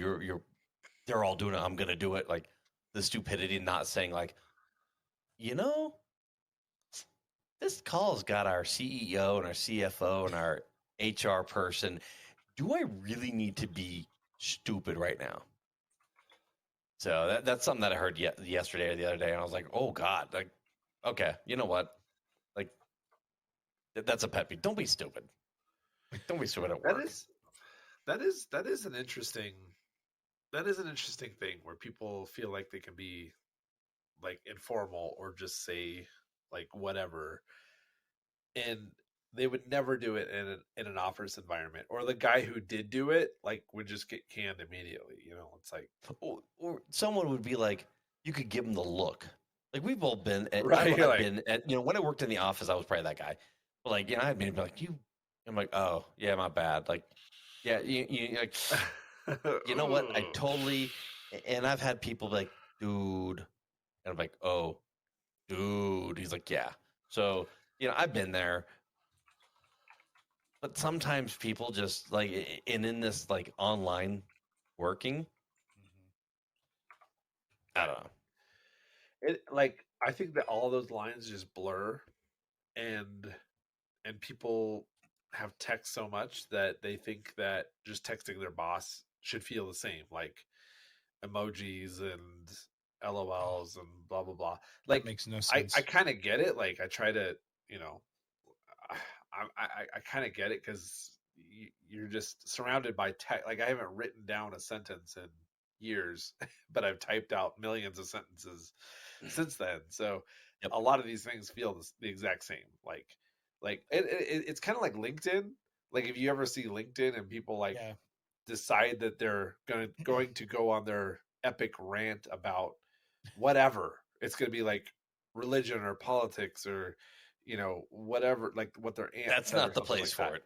they're all doing it. I'm going to do it. Like the stupidity, not saying like, this call's got our CEO and our CFO and our HR person. Do I really need to be stupid right now? So that's something that I heard yesterday or the other day, and I was like, "Oh God!" Like, okay, you know what? Like, that's a pet peeve. Don't be stupid. Like, don't be stupid at work. That is an interesting thing where people feel like they can be like informal or just say like whatever, and they would never do it in an office environment. Or the guy who did do it like would just get canned immediately. It's like, or someone would be like, you could give them the look. Like we've all been at, right. Been at, when I worked in the office, I was probably that guy. But like, I'd be like, I'm like, oh yeah, my bad. Like, yeah, you like, you know what? I totally. And I've had people be like, dude, and I'm like, oh, dude. He's like, yeah. So I've been there. But sometimes people just like, and in this like online working, I don't know. I think that all those lines just blur, and people have text so much that they think that just texting their boss should feel the same, like emojis and LOLs and blah blah blah. Like, that makes no sense. I kind of get it. Like I try to, I kind of get it because you're just surrounded by tech. Like I haven't written down a sentence in years, but I've typed out millions of sentences since then. So Yep. a lot of these things feel the exact same. Like it's kind of like LinkedIn. Like if you ever see LinkedIn and people like decide that they're going to go on their epic rant about whatever, it's going to be like religion or politics or whatever, like what their aunt That's said not or the something place like for that. it.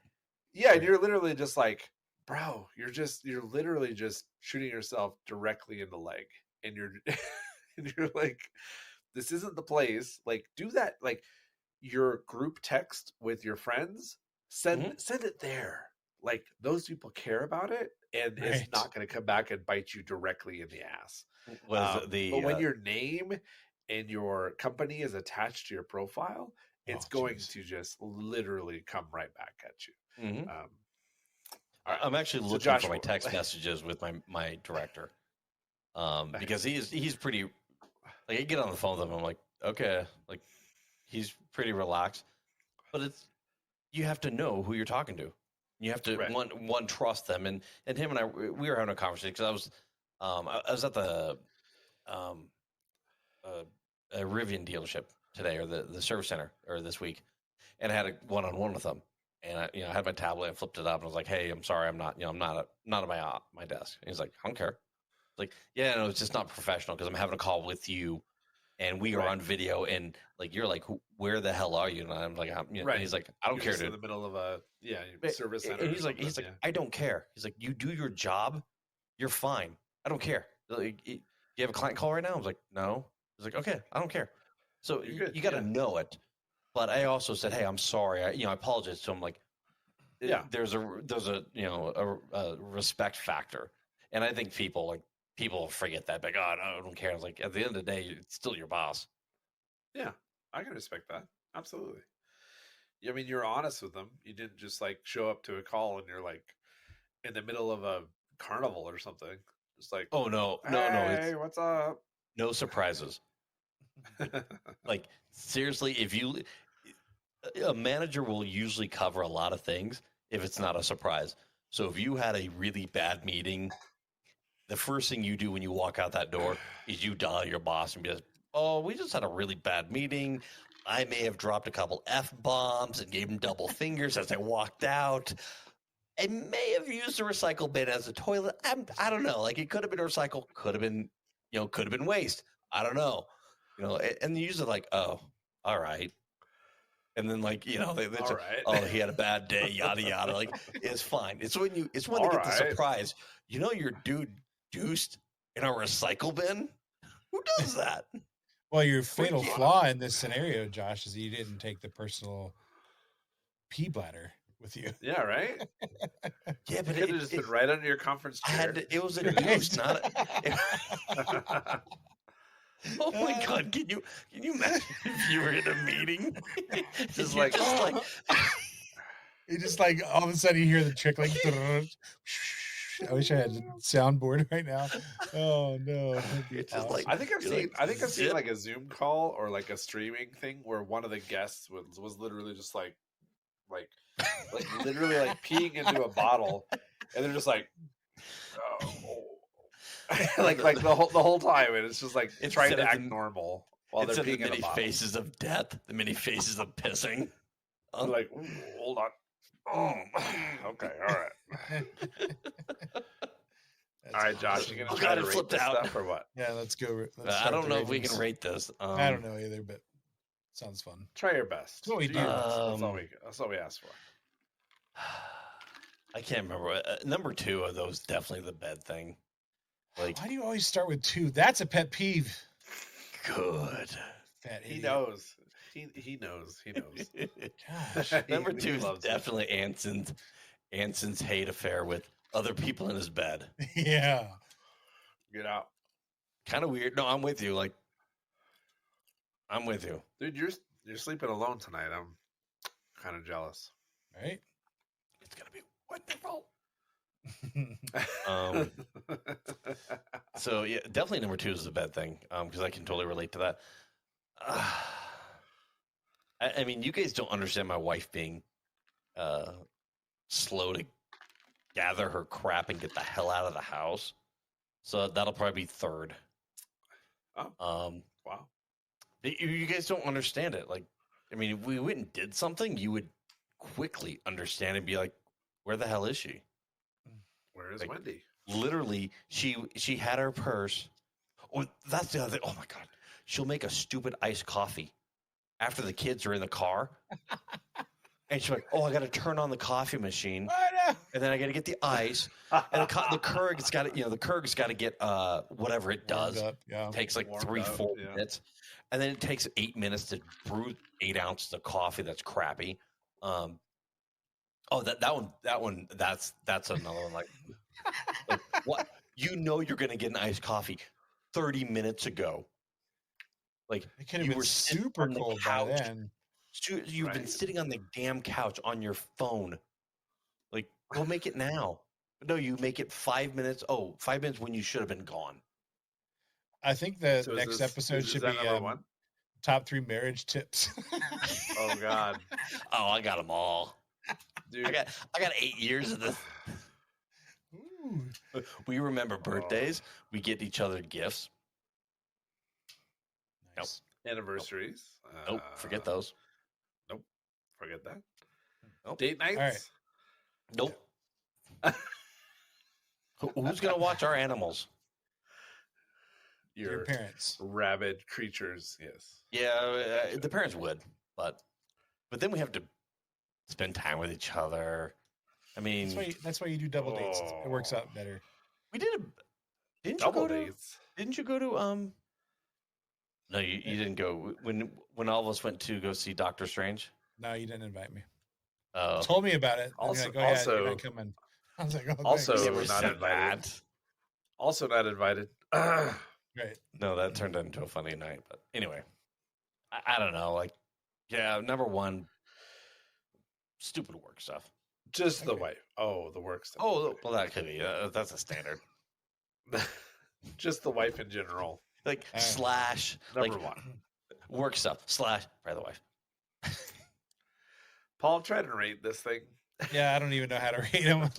Yeah, and you're literally just like, bro, you're literally just shooting yourself directly in the leg, and you're and you're like, this isn't the place. Like, do that. Like your group text with your friends, send it there. Like those people care about it, and it's not going to come back and bite you directly in the ass. But when your name and your company is attached to your profile, it's going to just literally come right back at you. Right. I'm actually looking for my text messages with my director, because he's pretty. Like I get on the phone with him, I'm like, okay, like he's pretty relaxed, but you have to know who you're talking to. You have to one trust them, and him and I, we were having a conversation because I was at the a Rivian dealership today, or the service center, or this week, and I had a one-on-one with them, and I had my tablet and flipped it up, and I was like, hey, I'm sorry, I'm not at my desk. And he's like, I don't care. It's like, yeah, no, it's just not professional because I'm having a call with you, and we are on video, and like you're like, where the hell are you? And I'm like, and he's like, I don't care, dude. In the middle of a service center. And he's like, I don't care. He's like, you do your job, you're fine. I don't care. Like, you have a client call right now? I was like, no. He's like, okay, I don't care. So you got to know it. But I also said, hey, I'm sorry. I apologize to him. Like, there's a respect factor, and I think people forget that. Like, oh, no, I don't care. I was like, at the end of the day, it's still your boss. Yeah, I can respect that. Absolutely. I mean, you're honest with them. You didn't just like show up to a call and you're like in the middle of a carnival or something. Just like, oh no, hey, what's up? No surprises. Like seriously, a manager will usually cover a lot of things if it's not a surprise. So if you had a really bad meeting, the first thing you do when you walk out that door is you dial your boss and be like, oh, we just had a really bad meeting. I may have dropped a couple F-bombs and gave him double fingers as I walked out. I may have used a recycle bin as a toilet. I don't know. Like it could have been a recycle, could have been waste. I don't know. And usually like, oh, all right. And then like, they just, oh, he had a bad day, yada yada. Like it's fine. It's when they get the surprise. Your dude deuced in a recycle bin. Who does that? Well, your fatal flaw in this scenario, Josh, is you didn't take the personal pee bladder with you. Yeah, right. Yeah, but it could have just been right under your conference chair. It was a deuce, not oh my God! Can you imagine if you were in a meeting? just like you just like all of a sudden you hear the trickling. I wish I had a soundboard right now. Oh no! Awesome. Like, I think I've seen like a Zoom call or like a streaming thing where one of the guests was literally just like literally like peeing into a bottle, and they're just like, like the whole time, and it's just like trying to act normal while they're peeing in a bottle. The many faces of death, the many faces of pissing. I'm like, hold on. Oh, okay, all right. All right, Josh, you gonna try to rate this stuff or what? Yeah, let's go. I don't know if we can rate this. I don't know either, but sounds fun. Try your best. That's what we do. That's all we ask for. I can't remember. Number 2 of those definitely the bed thing. Like, why do you always start with 2? That's a pet peeve. Good. He knows. He knows. Gosh. Number 2 is definitely Anson's hate affair with other people in his bed. Yeah. Get out. Kind of weird. No, I'm with you. Like, I'm with you. Dude, you're sleeping alone tonight. I'm kind of jealous. Right? It's going to be wonderful. So yeah, definitely number 2 is the bed thing. Because I can totally relate to that. I mean, you guys don't understand my wife being slow to gather her crap and get the hell out of the house. So that'll probably be third. Oh, wow. You guys don't understand it. Like, I mean, if we went and did something, you would quickly understand and be like, "Where the hell is she? Where is like, Wendy?" Literally, she had her purse. Oh, that's the other thing. Oh my god, she'll make a stupid iced coffee after the kids are in the car, and she's like, "Oh, I got to turn on the coffee machine, and then I got to get the ice, and the Keurig's got to, the Keurig's got to get whatever it does. Up, yeah. It takes like Warmed 3-4 up, minutes, and then it takes 8 minutes to brew 8 ounces of coffee. That's crappy. Oh, that one, that's another one. Like what? You're going to get an iced coffee 30 minutes ago. Like it could have been super cold by then. You've been sitting on the damn couch on your phone. Like, go make it now. But no, you make it 5 minutes. Oh, 5 minutes when you should have been gone. I think the next episode should be number one? Top 3 marriage tips. Oh God. Oh, I got them all. Dude, I got 8 years of this. Ooh. We remember birthdays. We get each other gifts. Nice. Nope. Anniversaries. Nope. Forget those. Nope. Forget that. Nope. Date nights. All right. Nope. Who's gonna watch our animals? Your parents. Rabid creatures. Yes. Yeah, the parents would, but then we have to spend time with each other. I mean, that's why you do double dates. It works out better. We did didn't double you go dates? To, didn't you go to No, you didn't go when all of us went to go see Doctor Strange. No, you didn't invite me. Oh, told me about it. Also, like, oh, you're not coming. I was like, oh, also thanks. not invited. Also not invited. Right. No, that turned into a funny night. But anyway, I don't know. Like, yeah, number one, stupid work stuff. Just the wife. Oh, the work stuff. Oh, well, that could be. That's a standard. Just the wife in general. Like slash number like, one. Work stuff slash by the wife. Paul, try to rate this thing. Yeah, I don't even know how to rate him.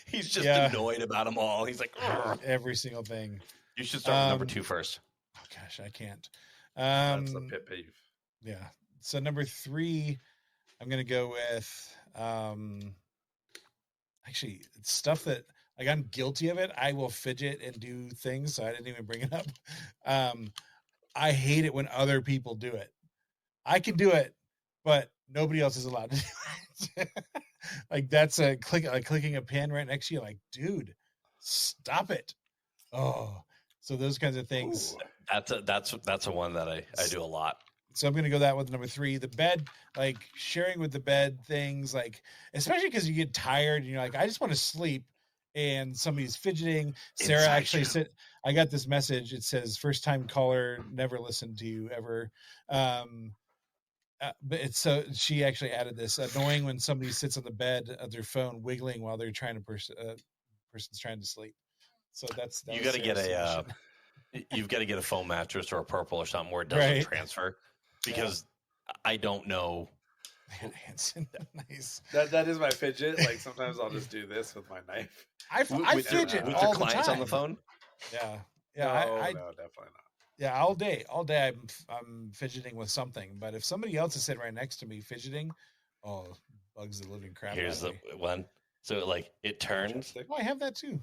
He's just annoyed about them all. He's like, every single thing. You should start with number 2 first. Oh gosh, I can't. That's a pet peeve. Yeah. So number 3, I'm gonna go with actually stuff that like I'm guilty of it. I will fidget and do things, so I didn't even bring it up. I hate it when other people do it. I can do it, but nobody else is allowed to do it. Like that's clicking a pen right next to you. Like, dude, stop it. Oh, so those kinds of things. Ooh, that's a one that I do a lot. So I'm going to go that with number 3, the bed, like sharing with the bed things, like, especially because you get tired and you're like, I just want to sleep. And somebody's fidgeting. Sarah actually said, I got this message. It says, first time caller, never listened to you ever. But it's so she actually added this annoying when somebody sits on the bed of their phone wiggling while they're trying to person's trying to sleep. So that you got to get you've got to get a foam mattress or a purple or something where it doesn't transfer because I don't know. Man, Anson, nice. That is my fidget. Like sometimes I'll just do this with my knife. I fidget with all your clients the time. on the phone. Yeah. No, definitely not. Yeah, all day I'm fidgeting with something. But if somebody else is sitting right next to me fidgeting, bugs the living crap. Here's the one. So like it turns. Oh, I have that too.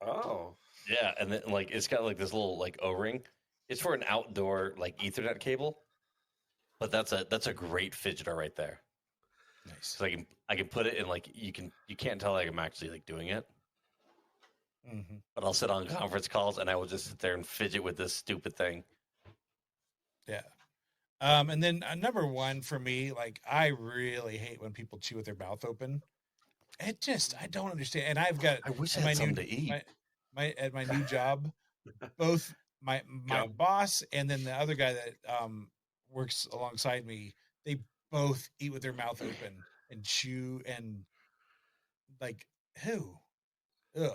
Oh. Yeah, and then like it's got like this little like O-ring. It's for an outdoor like Ethernet cable. But that's a great fidgeter right there. Nice. So I can put it in like you can't tell like I'm actually like doing it. Mm-hmm. But I'll sit on conference calls and I will just sit there and fidget with this stupid thing. Yeah. And then number 1 for me, like I really hate when people chew with their mouth open. I don't understand. And I wish I had something to eat. At my new job, both my boss and then the other guy that works alongside me, they both eat with their mouth open and chew and like who? Ugh.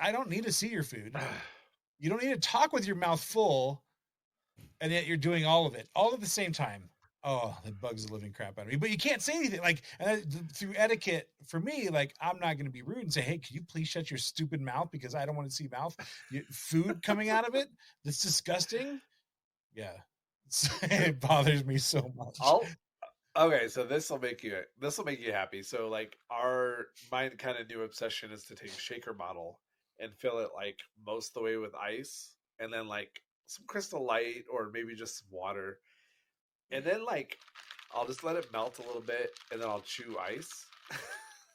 I don't need to see your food. You don't need to talk with your mouth full, and yet you're doing all of it all at the same time. Oh, it bugs the living crap out of me. But you can't say anything. Like, through etiquette, for me, like, I'm not going to be rude and say, "Hey, can you please shut your stupid mouth because I don't want to see food coming out of it? That's disgusting." Yeah, it bothers me so much. Okay, so this will make you happy. So like my kind of new obsession is to take a shaker bottle and fill it like most of the way with ice, and then like some Crystal Light or maybe just some water, and then like I'll just let it melt a little bit, and then I'll chew ice.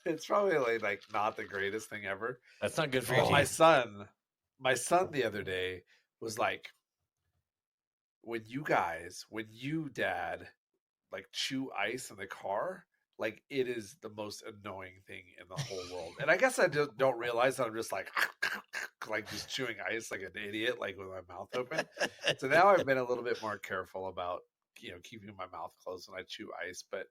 It's probably like not the greatest thing ever. That's not good for you. My son the other day was like, when you dad like chew ice in the car, like it is the most annoying thing in the whole world. And I guess I just don't realize that I'm just like just chewing ice like an idiot, like with my mouth open. So now I've been a little bit more careful about keeping my mouth closed when I chew ice, but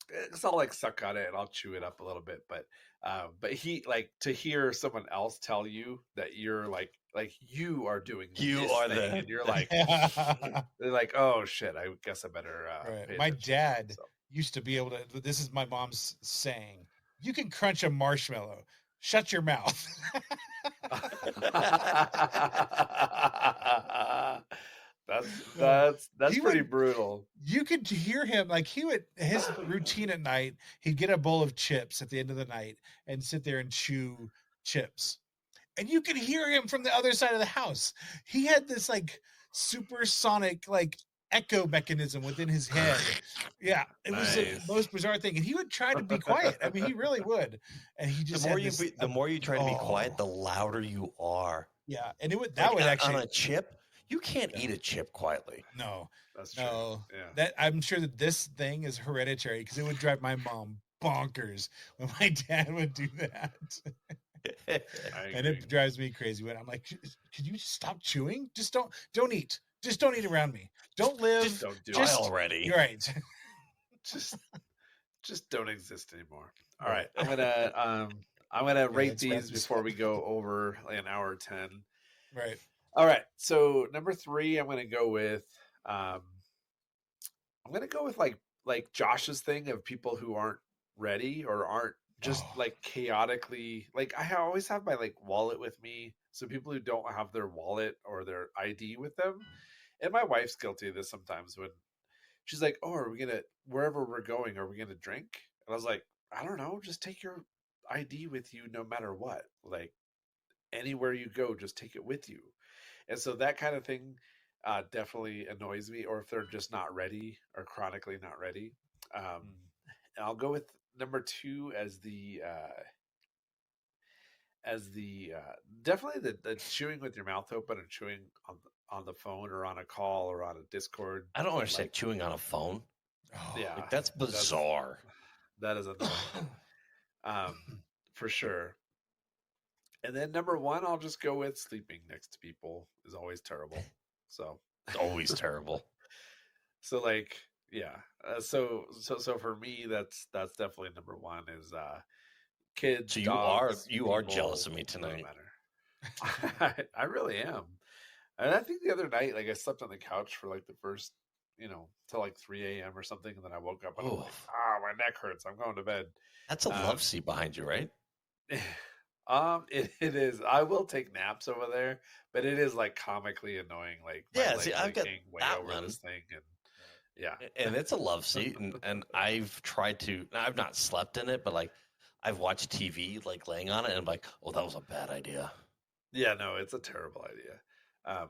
because I'll like suck on it and I'll chew it up a little bit. But he like to hear someone else tell you that you're like you are doing this thing, and you're like they're like, oh shit, I guess I better right. My dad used to be able to, this is my mom's saying, you can crunch a marshmallow, shut your mouth. That's pretty brutal. You could hear him, like his routine at night, he'd get a bowl of chips at the end of the night and sit there and chew chips. And you could hear him from the other side of the house. He had this like supersonic like echo mechanism within his head. Yeah, it was the most bizarre thing. And he would try to be quiet. I mean, he really would. And he just the more you try to be quiet, the louder you are. Yeah, and that would actually on a chip. You can't eat a chip quietly. No, that's true. No, that I'm sure that this thing is hereditary because it would drive my mom bonkers when my dad would do that. And it drives me crazy when I'm like, could you just stop chewing? Just don't eat. Just don't eat around me. Don't live. Just don't do it already. You're right. just don't exist anymore. All right. I'm gonna rate these before we go over an hour 10. Right. All right. So number 3, I'm gonna go with like Josh's thing of people who aren't ready or aren't just like chaotically, like I always have my like wallet with me, so people who don't have their wallet or their ID with them, and my wife's guilty of this sometimes when she's like, oh, are we gonna, wherever we're going, are we gonna drink? And I was like, I don't know, just take your ID with you no matter what, like anywhere you go, just take it with you. And so that kind of thing definitely annoys me, or if they're just not ready or chronically not ready. And I'll go with number 2 as the definitely the chewing with your mouth open and chewing on the phone or on a call or on a Discord. I don't understand like, chewing on a phone. Yeah, like, that's bizarre. That is annoying. For sure. And then number 1, I'll just go with sleeping next to people is always terrible. So it's always terrible. So like, yeah. So for me, that's definitely number 1 is kids. So dogs, you are jealous of me tonight. I really am. And I think the other night, like I slept on the couch for like the first, till like 3 a.m. or something, and then I woke up and I'm like, my neck hurts. I'm going to bed. That's a love seat behind you, right? It is. I will take naps over there, but it is like comically annoying. Like I've got way over this thing, and and it's a love seat, and I've tried to. I've not slept in it, but like I've watched TV like laying on it, and I'm like, oh, that was a bad idea. Yeah, no, it's a terrible idea.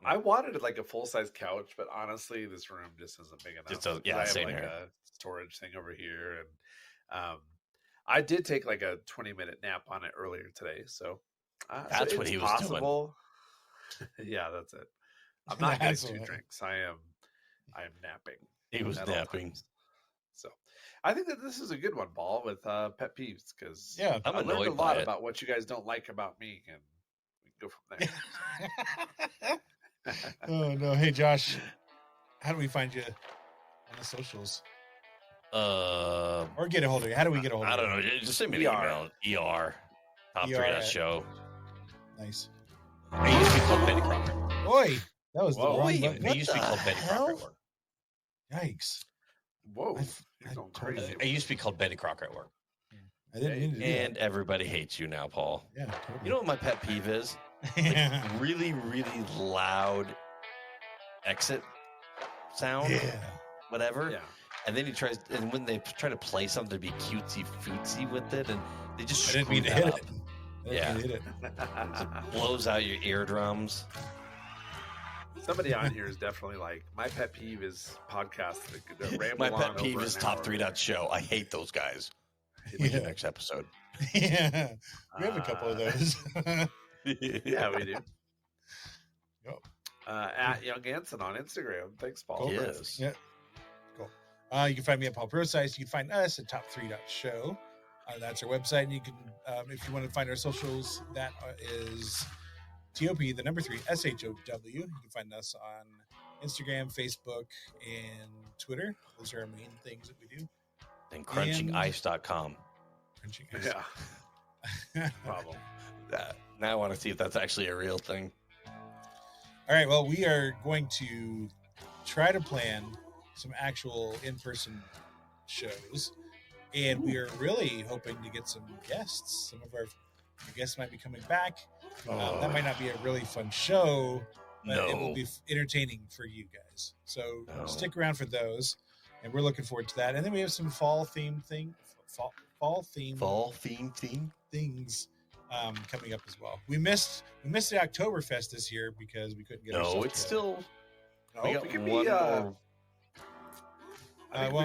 I wanted like a full size couch, but honestly, this room just isn't big enough. I have like a storage thing over here, and I did take like a 20-minute nap on it earlier today, so that's what he was doing. Yeah, that's it. I'm not getting 2 drinks. I am napping. He was napping. So I think that this is a good one, Ball, with Pet Peeves, because I'm I learned a lot about what you guys don't like about me, and we can go from there. Oh no! Hey Josh, how do we find you on the socials? Or get a hold of you. How do we get a hold of you? I don't know. Just send me an email. ER. Top 3 show. Nice. I used to be called Betty Crocker. Boy, that was the wrong button. I used to be called Betty Crocker. Yikes! Whoa, I you're going totally- crazy. I used to be called Betty Crocker at work. I didn't mean to do And everybody hates you now, Paul. that. Yeah, totally. You know what my pet peeve is? yeah. Really, really loud exit sound, whatever. Yeah. And then and when they try to play something to be cutesy footsy with it, and they just I didn't mean to screw hit that it. up. I didn't mean to hit it. It blows out your eardrums. Somebody on here is definitely like, my pet peeve is podcasts that ramble My on pet peeve over is an Top hour. 3 Show. I hate those guys. Wait Yeah. the next episode. Yeah, we have a couple of those. Yeah, we do. Yep. At Young Anson on Instagram. Thanks, Paul. Cool. Yes. Yeah. Cool. You can find me at Paul Procise. You can find us at top3.show. That's our website. And you can, if you want to find our socials, that is TOP, the number 3, SHOW. You can find us on Instagram, Facebook, and Twitter. Those are our main things that we do. And crunchingice.com. Crunching ice. Yeah. Problem. Now I want to see if that's actually a real thing. All right. Well, we are going to try to plan some actual in-person shows, and we are really hoping to get some guests. Some of our guests might be coming back. That might not be a really fun show, but it will be entertaining for you guys. So stick around for those, and we're looking forward to that. And then we have some fall theme things coming up as well. We missed the Oktoberfest this year because we couldn't get. No, it's together. still. No, We got it could one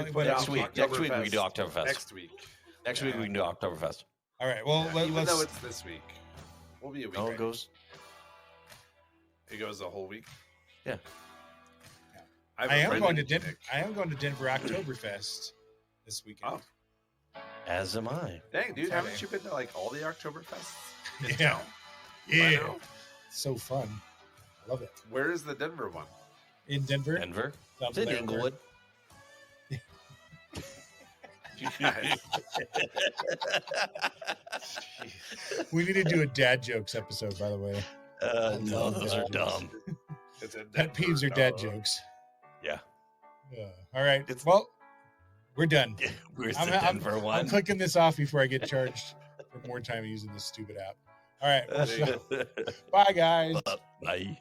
be, more. next week. Next week we can do Oktoberfest. Next week. Next week we can do Oktoberfest. All right. Well, even though it's this week, we'll be a week. Oh, right? it goes. It goes a whole week. Yeah. I am going to Denver. I am going to Denver Oktoberfest this weekend. Oh. As am I. Dang, dude, Friday. haven't you been to like all the Oktoberfests? in Yeah. town? Yeah. I know. So fun. I love it. Where is the Denver one? In Denver. Denver. South It's in Denver. Inglewood. You guys. We need to do a dad jokes episode, by the way. No, those are dad dumb. It's in Pet Denver, peeves are dad no. jokes. Yeah. All right. It's- Well, we're done. Where's I'm- the Denver I'm one? clicking this off before I get charged for more time using this stupid app. All right. Well, bye, guys. Bye.